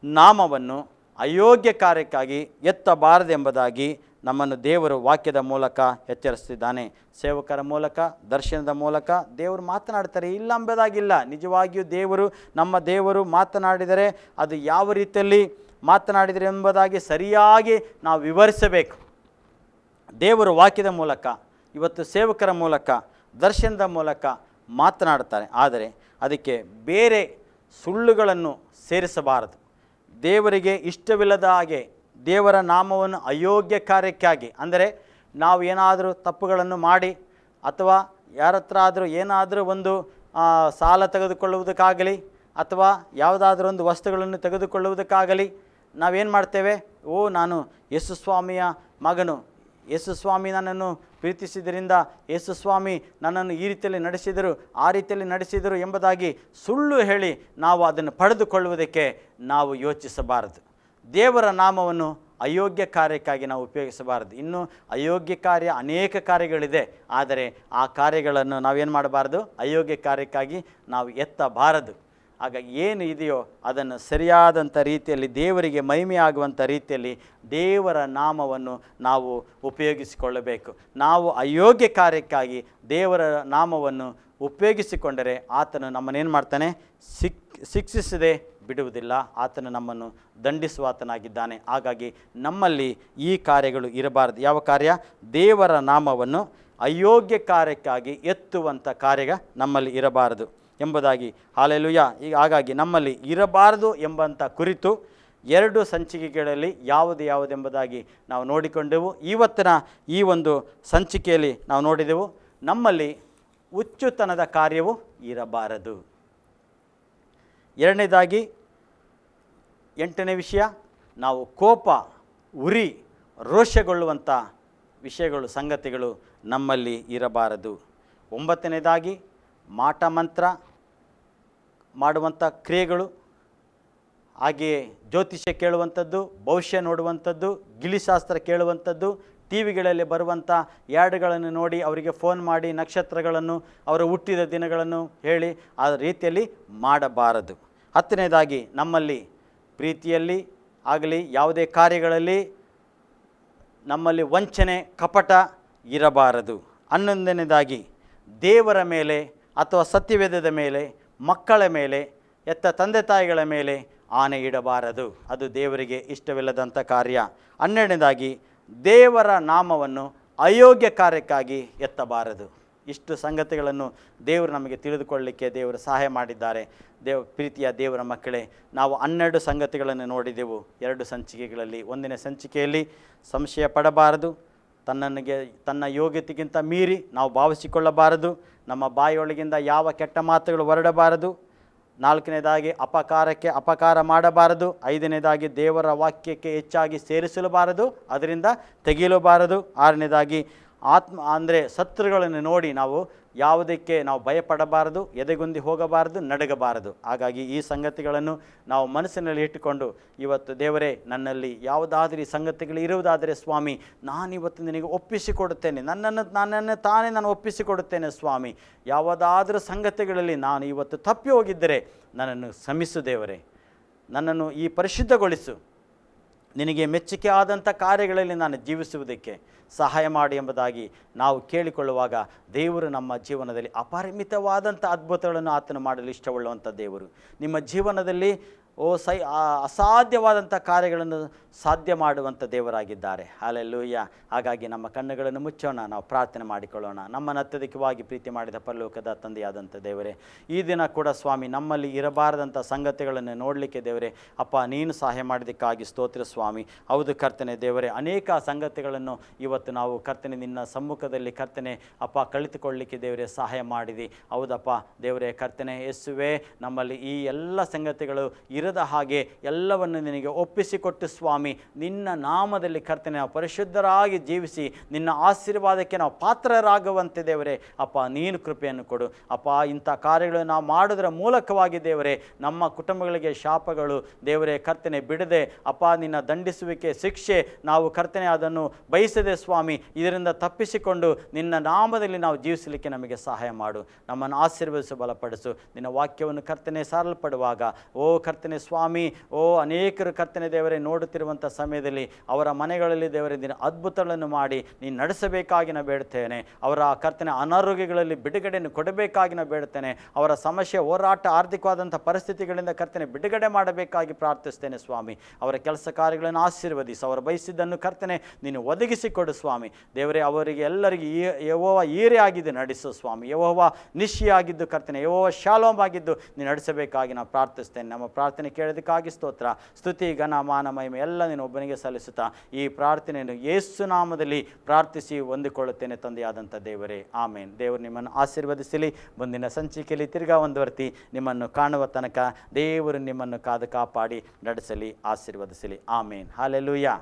ನಾಮವನ್ನು ಅಯೋಗ್ಯ ಕಾರ್ಯಕ್ಕಾಗಿ ಎತ್ತಬಾರದೆಂಬುದಾಗಿ ನಮ್ಮನ್ನು ದೇವರು ವಾಕ್ಯದ ಮೂಲಕ ಎಚ್ಚರಿಸ್ತಿದ್ದಾನೆ. ಸೇವಕರ ಮೂಲಕ, ದರ್ಶನದ ಮೂಲಕ ದೇವರು ಮಾತನಾಡ್ತಾರೆ, ಇಲ್ಲ ಎಂಬುದಾಗಿಲ್ಲ. ನಿಜವಾಗಿಯೂ ನಮ್ಮ ದೇವರು ಮಾತನಾಡಿದರೆ ಅದು ಯಾವ ರೀತಿಯಲ್ಲಿ ಮಾತನಾಡಿದರೆ ಎಂಬುದಾಗಿ ಸರಿಯಾಗಿ ನಾವು ವಿವರಿಸಬೇಕು. ದೇವರು ವಾಕ್ಯದ ಮೂಲಕ, ಇವತ್ತು ಸೇವಕರ ಮೂಲಕ, ದರ್ಶನದ ಮೂಲಕ ಮಾತನಾಡ್ತಾರೆ. ಆದರೆ ಅದಕ್ಕೆ ಬೇರೆ ಸುಳ್ಳುಗಳನ್ನು ಸೇರಿಸಬಾರದು. ದೇವರಿಗೆ ಇಷ್ಟವಿಲ್ಲದ ಹಾಗೆ ದೇವರ ನಾಮವನ್ನು ಅಯೋಗ್ಯ ಕಾರ್ಯಕ್ಕಾಗಿ, ಅಂದರೆ ನಾವು ಏನಾದರೂ ತಪ್ಪುಗಳನ್ನು ಮಾಡಿ ಅಥವಾ ಯಾರ ಹತ್ರ ಆದರೂ ಏನಾದರೂ ಒಂದು ಸಾಲ ತೆಗೆದುಕೊಳ್ಳುವುದಕ್ಕಾಗಲಿ ಅಥವಾ ಯಾವುದಾದ್ರೂ ಒಂದು ವಸ್ತುಗಳನ್ನು ತೆಗೆದುಕೊಳ್ಳುವುದಕ್ಕಾಗಲಿ ನಾವೇನು ಮಾಡ್ತೇವೆ, ನಾನು ಯೇಸುಸ್ವಾಮಿಯ ಮಗನು, ಯೇಸುಸ್ವಾಮಿ ನನ್ನನ್ನು ಪ್ರೀತಿಸಿದ್ದರಿಂದ ಯೇಸುಸ್ವಾಮಿ ನನ್ನನ್ನು ಈ ರೀತಿಯಲ್ಲಿ ನಡೆಸಿದರು, ಆ ರೀತಿಯಲ್ಲಿ ನಡೆಸಿದರು ಎಂಬುದಾಗಿ ಸುಳ್ಳು ಹೇಳಿ ನಾವು ಅದನ್ನು ಪಡೆದುಕೊಳ್ಳುವುದಕ್ಕೆ ನಾವು ಯೋಚಿಸಬಾರದು. ದೇವರ ನಾಮವನ್ನು ಅಯೋಗ್ಯ ಕಾರ್ಯಕ್ಕಾಗಿ ನಾವು ಉಪಯೋಗಿಸಬಾರದು. ಇನ್ನು ಅಯೋಗ್ಯ ಕಾರ್ಯ ಅನೇಕ ಕಾರ್ಯಗಳಿದೆ, ಆದರೆ ಆ ಕಾರ್ಯಗಳನ್ನು ನಾವೇನು ಮಾಡಬಾರ್ದು, ಅಯೋಗ್ಯ ಕಾರ್ಯಕ್ಕಾಗಿ ನಾವು ಎತ್ತಬಾರದು. ಹಾಗಾಗಿ ಏನು ಇದೆಯೋ ಅದನ್ನು ಸರಿಯಾದಂಥ ರೀತಿಯಲ್ಲಿ, ದೇವರಿಗೆ ಮಹಿಮೆಯಾಗುವಂಥ ರೀತಿಯಲ್ಲಿ ದೇವರ ನಾಮವನ್ನು ನಾವು ಉಪಯೋಗಿಸಿಕೊಳ್ಳಬೇಕು. ನಾವು ಅಯೋಗ್ಯ ಕಾರ್ಯಕ್ಕಾಗಿ ದೇವರ ನಾಮವನ್ನು ಉಪಯೋಗಿಸಿಕೊಂಡರೆ ಆತನು ನಮ್ಮನ್ನೇನು ಮಾಡ್ತಾನೆ, ಶಿಕ್ಷಿಸದೆ ಬಿಡುವುದಿಲ್ಲ. ಆತನು ನಮ್ಮನ್ನು ದಂಡಿಸುವಾತನಾಗಿದ್ದಾನೆ. ಹಾಗಾಗಿ ನಮ್ಮಲ್ಲಿ ಈ ಕಾರ್ಯಗಳು ಇರಬಾರದು. ಯಾವ ಕಾರ್ಯ? ದೇವರ ನಾಮವನ್ನು ಅಯೋಗ್ಯ ಕಾರ್ಯಕ್ಕಾಗಿ ಎತ್ತುವಂಥ ಕಾರ್ಯ ನಮ್ಮಲ್ಲಿ ಇರಬಾರದು ಎಂಬುದಾಗಿ. ಹಲ್ಲೆಲೂಯಾ. ಹಾಗಾಗಿ ನಮ್ಮಲ್ಲಿ ಇರಬಾರದು ಎಂಬಂಥ ಕುರಿತು 2 ಸಂಚಿಕೆಗಳಲ್ಲಿ ಯಾವುದೆಂಬುದಾಗಿ ನಾವು ನೋಡಿಕೊಂಡೆವು. ಇವತ್ತಿನ ಈ ಒಂದು ಸಂಚಿಕೆಯಲ್ಲಿ ನಾವು ನೋಡಿದೆವು, ನಮ್ಮಲ್ಲಿ ಹುಚ್ಚುತನದ ಕಾರ್ಯವು ಇರಬಾರದು. 2ನೇದಾಗಿ 8ನೇ ವಿಷಯ, ನಾವು ಕೋಪ, ಉರಿ, ರೋಷಗೊಳ್ಳುವಂಥ ವಿಷಯಗಳು, ಸಂಗತಿಗಳು ನಮ್ಮಲ್ಲಿ ಇರಬಾರದು. 9ನೇದಾಗಿ ಮಾಟ ಮಂತ್ರ ಮಾಡುವಂಥ ಕ್ರಿಯೆಗಳು, ಹಾಗೆಯೇ ಜ್ಯೋತಿಷ್ಯ ಕೇಳುವಂಥದ್ದು, ಭವಿಷ್ಯ ನೋಡುವಂಥದ್ದು, ಗಿಳಿಶಾಸ್ತ್ರ ಕೇಳುವಂಥದ್ದು, ಟಿ ವಿಗಳಲ್ಲಿ ಬರುವಂಥ ಯಾಡ್ಗಳನ್ನು ನೋಡಿ ಅವರಿಗೆ ಫೋನ್ ಮಾಡಿ ನಕ್ಷತ್ರಗಳನ್ನು, ಅವರ ಹುಟ್ಟಿದ ದಿನಗಳನ್ನು ಹೇಳಿ ಆ ರೀತಿಯಲ್ಲಿ ಮಾಡಬಾರದು. 10ನೇದಾಗಿ ನಮ್ಮಲ್ಲಿ ಪ್ರೀತಿಯಲ್ಲಿ ಆಗಲಿ ಯಾವುದೇ ಕಾರ್ಯಗಳಲ್ಲಿ ನಮ್ಮಲ್ಲಿ ವಂಚನೆ, ಕಪಟ ಇರಬಾರದು. 11ನೇದಾಗಿ ದೇವರ ಮೇಲೆ ಅಥವಾ ಸತ್ಯವೇದದ ಮೇಲೆ, ಮಕ್ಕಳ ಮೇಲೆ, ಎತ್ತ ತಂದೆ ತಾಯಿಗಳ ಮೇಲೆ ಆಣೆ ಇಡಬಾರದು. ಅದು ದೇವರಿಗೆ ಇಷ್ಟವಿಲ್ಲದಂಥ ಕಾರ್ಯ. 12ನೇದಾಗಿ ದೇವರ ನಾಮವನ್ನು ಅಯೋಗ್ಯ ಕಾರ್ಯಕ್ಕಾಗಿ ಎತ್ತಬಾರದು. ಇಷ್ಟು ಸಂಗತಿಗಳನ್ನು ದೇವರು ನಮಗೆ ತಿಳಿದುಕೊಳ್ಳಲಿಕ್ಕೆ ದೇವರು ಸಹಾಯ ಮಾಡಿದ್ದಾರೆ. ಪ್ರೀತಿಯ ದೇವರ ಮಕ್ಕಳೇ, ನಾವು 12 ಸಂಗತಿಗಳನ್ನು ನೋಡಿದೆವು 2 ಸಂಚಿಕೆಗಳಲ್ಲಿ. 1ನೇ ಸಂಚಿಕೆಯಲ್ಲಿ ಸಂಶಯ ಪಡಬಾರದು, ತನ್ನ ಯೋಗ್ಯತೆಗಿಂತ ಮೀರಿ ನಾವು ಭಾವಿಸಿಕೊಳ್ಳಬಾರದು, ನಮ್ಮ ಬಾಯಿಯೊಳಗಿಂದ ಯಾವ ಕೆಟ್ಟ ಮಾತುಗಳು ಹೊರಡಬಾರದು. 4ನೇದಾಗಿ ಅಪಕಾರಕ್ಕೆ ಅಪಕಾರ ಮಾಡಬಾರದು. 5ನೇದಾಗಿ ದೇವರ ವಾಕ್ಯಕ್ಕೆ ಹೆಚ್ಚಾಗಿ ಸೇರಿಸಲಬಾರದು, ಅದರಿಂದ ತೆಗೆಯಲಬಾರದು. 6ನೇದಾಗಿ ಅಂದರೆ ಶತ್ರುಗಳನ್ನು ನೋಡಿ ನಾವು ಯಾವುದಕ್ಕೆ ನಾವು ಭಯಪಡಬಾರದು, ಎದೆಗುಂದಿ ಹೋಗಬಾರದು, ನಡಗಬಾರದು. ಹಾಗಾಗಿ ಈ ಸಂಗತಿಗಳನ್ನು ನಾವು ಮನಸ್ಸಿನಲ್ಲಿ ಇಟ್ಟುಕೊಂಡು, ಇವತ್ತು ದೇವರೇ, ನನ್ನಲ್ಲಿ ಯಾವುದಾದ್ರೂ ಈ ಸಂಗತಿಗಳು ಇರುವುದಾದರೆ ಸ್ವಾಮಿ, ನಾನಿವತ್ತು ನಿನಗೆ ಒಪ್ಪಿಸಿಕೊಡುತ್ತೇನೆ, ನನ್ನನ್ನು ತಾನೇ ನಾನು ಒಪ್ಪಿಸಿಕೊಡುತ್ತೇನೆ ಸ್ವಾಮಿ. ಯಾವುದಾದ್ರೂ ಸಂಗತಿಗಳಲ್ಲಿ ನಾನು ಇವತ್ತು ತಪ್ಪಿ ಹೋಗಿದ್ದರೆ ನನ್ನನ್ನು ಕ್ಷಮಿಸು ದೇವರೇ, ನನ್ನನ್ನು ಈ ಪರಿಶುದ್ಧಗೊಳಿಸು, ನಿನಗೆ ಮೆಚ್ಚುಗೆ ಆದಂಥ ಕಾರ್ಯಗಳಲ್ಲಿ ನಾನು ಜೀವಿಸುವುದಕ್ಕೆ ಸಹಾಯ ಮಾಡಿ ಎಂಬುದಾಗಿ ನಾವು ಕೇಳಿಕೊಳ್ಳುವಾಗ ದೇವರು ನಮ್ಮ ಜೀವನದಲ್ಲಿ ಅಪರಿಮಿತವಾದಂಥ ಅದ್ಭುತಗಳನ್ನು ಆತನು ಮಾಡಲು ಇಷ್ಟವುಳ್ಳುವಂಥ ದೇವರು. ನಿಮ್ಮ ಜೀವನದಲ್ಲಿ ಅಸಾಧ್ಯವಾದಂಥ ಕಾರ್ಯಗಳನ್ನು ಸಾಧ್ಯ ಮಾಡುವಂಥ ದೇವರಾಗಿದ್ದಾರೆ. ಹಲ್ಲೆಲೂಯಾ. ಹಾಗಾಗಿ ನಮ್ಮ ಕಣ್ಣುಗಳನ್ನು ಮುಚ್ಚೋಣ, ನಾವು ಪ್ರಾರ್ಥನೆ ಮಾಡಿಕೊಳ್ಳೋಣ. ನಮ್ಮನ್ನು ಅತ್ಯಧಿಕವಾಗಿ ಪ್ರೀತಿ ಮಾಡಿದ ಪರಲೋಕದ ತಂದೆಯಾದಂಥ ದೇವರೇ, ಈ ದಿನ ಕೂಡ ಸ್ವಾಮಿ ನಮ್ಮಲ್ಲಿ ಇರಬಾರದಂಥ ಸಂಗತಿಗಳನ್ನು ನೋಡಲಿಕ್ಕೆ ದೇವರೇ ಅಪ್ಪ ನೀನು ಸಹಾಯ ಮಾಡಿದ್ದಕ್ಕಾಗಿ ಸ್ತೋತ್ರ ಸ್ವಾಮಿ. ಹೌದು ಕರ್ತನೆ ದೇವರೇ, ಅನೇಕ ಸಂಗತಿಗಳನ್ನು ಇವತ್ತು ನಾವು ಕರ್ತನೆ ನಿನ್ನ ಸಮ್ಮುಖದಲ್ಲಿ ಕರ್ತನೆ ಅಪ್ಪ ಕಲಿತುಕೊಳ್ಳಲಿಕ್ಕೆ ದೇವರೇ ಸಹಾಯ ಮಾಡಿದಿ. ಹೌದಪ್ಪ ದೇವರೇ ಕರ್ತನೆ ಯೇಸುವೇ, ನಮ್ಮಲ್ಲಿ ಈ ಎಲ್ಲ ಸಂಗತಿಗಳು ಇರದ ಹಾಗೆ ಎಲ್ಲವನ್ನು ನಿನಗೆ ಒಪ್ಪಿಸಿಕೊಟ್ಟು ಸ್ವಾಮಿ ನಿನ್ನ ನಾಮದಲ್ಲಿ ಕರ್ತನೆ ನಾವು ಪರಿಶುದ್ಧರಾಗಿ ಜೀವಿಸಿ ನಿನ್ನ ಆಶೀರ್ವಾದಕ್ಕೆ ನಾವು ಪಾತ್ರರಾಗುವಂತೆ ದೇವರೇ ಅಪ್ಪ ನೀನು ಕೃಪೆಯನ್ನು ಕೊಡು ಅಪ್ಪ. ಇಂಥ ಕಾರ್ಯಗಳನ್ನು ನಾವು ಮಾಡೋದರ ಮೂಲಕವಾಗಿ ದೇವರೇ ನಮ್ಮ ಕುಟುಂಬಗಳಿಗೆ ಶಾಪಗಳು ದೇವರೇ ಕರ್ತನೆ ಬಿಡದೆ ಅಪ್ಪ ನಿನ್ನ ದಂಡಿಸುವಿಕೆ ಶಿಕ್ಷೆ ನಾವು ಕರ್ತನೆ ಅದನ್ನು ಬಯಸದೆ ಸ್ವಾಮಿ ಇದರಿಂದ ತಪ್ಪಿಸಿಕೊಂಡು ನಿನ್ನ ನಾಮದಲ್ಲಿ ನಾವು ಜೀವಿಸಲಿಕ್ಕೆ ನಮಗೆ ಸಹಾಯ ಮಾಡು. ನಮ್ಮನ್ನು ಆಶೀರ್ವದಿಸು, ಬಲಪಡಿಸು. ನಿನ್ನ ವಾಕ್ಯವನ್ನು ಕರ್ತನೆ ಸಾರಲ್ಪಡುವಾಗ ಓ ಕರ್ತನೆ ಸ್ವಾಮಿ, ಓ ಅನೇಕರು ಕರ್ತನೆ ದೇವರೇ ನೋಡುತ್ತಿರುವಂಥ ಸಮಯದಲ್ಲಿ ಅವರ ಮನೆಗಳಲ್ಲಿ ದೇವರೇ ನಿನ್ನ ಅದ್ಭುತಗಳನ್ನು ಮಾಡಿ ನೀನು ನಡೆಸಬೇಕಾಗಿ ನಾನು ಬೇಡ್ತೇನೆ. ಅವರ ಕರ್ತನೆ ಅನಾರೋಗ್ಯಗಳಲ್ಲಿ ಬಿಡುಗಡೆಯನ್ನು ಕೊಡಬೇಕಾಗಿ ನಾನು ಬೇಡ್ತೇನೆ. ಅವರ ಸಮಸ್ಯೆ ಹೋರಾಟ ಆರ್ಥಿಕವಾದಂಥ ಪರಿಸ್ಥಿತಿಗಳಿಂದ ಕರ್ತನೆ ಬಿಡುಗಡೆ ಮಾಡಬೇಕಾಗಿ ಪ್ರಾರ್ಥಿಸ್ತೇನೆ ಸ್ವಾಮಿ. ಅವರ ಕೆಲಸ ಕಾರ್ಯಗಳನ್ನು ಆಶೀರ್ವದಿಸಿ, ಅವರು ಬಯಸಿದ್ದನ್ನು ಕರ್ತನೆ ನೀನು ಒದಗಿಸಿಕೊಡು ಸ್ವಾಮಿ. ದೇವರೇ ಅವರಿಗೆ ಎಲ್ಲರಿಗೂ ಯೆಹೋವ ಈರೆ ಆಗಿದ್ದು ನಡೆಸು ಸ್ವಾಮಿ. ಯೆಹೋವ ನಿಶ್ಚಯಾಗಿದ್ದು ಕರ್ತನೆ, ಯೆಹೋವ ಶಾಲೋಮ್ ಆಗಿದ್ದು ನೀನು ನಡೆಸಬೇಕಾಗಿ ನಾನು ಪ್ರಾರ್ಥಿಸ್ತೇನೆ. ನಮ್ಮ ಪ್ರಾರ್ಥನೆ ಕೇಳೋದಕ್ಕಾಗಿ ಸ್ತೋತ್ರ, ಸ್ತುತಿ, ಘನ, ಮಾನ, ಮಹಿಮೆ ಎಲ್ಲ ನೀನು ಒಬ್ಬನಿಗೆ ಸಲ್ಲಿಸುತ್ತಾ ಈ ಪ್ರಾರ್ಥನೆಯನ್ನು ಯೇಸು ನಾಮದಲ್ಲಿ ಪ್ರಾರ್ಥಿಸಿ ಹೊಂದಿಕೊಳ್ಳುತ್ತೇನೆ ತಂದೆಯಾದಂಥ ದೇವರೇ, ಆಮೇನ್. ದೇವರು ನಿಮ್ಮನ್ನು ಆಶೀರ್ವದಿಸಲಿ. ಮುಂದಿನ ಸಂಚಿಕೆಯಲ್ಲಿ ತಿರ್ಗಾ ಮುಂದುವರೆಸಿ ನಿಮ್ಮನ್ನು ಕಾಣುವ ತನಕ ದೇವರು ನಿಮ್ಮನ್ನು ಕಾದು ಕಾಪಾಡಿ ನಡೆಸಲಿ, ಆಶೀರ್ವದಿಸಲಿ. ಆಮೇನ್. ಹಲ್ಲೆಲೂಯಾ.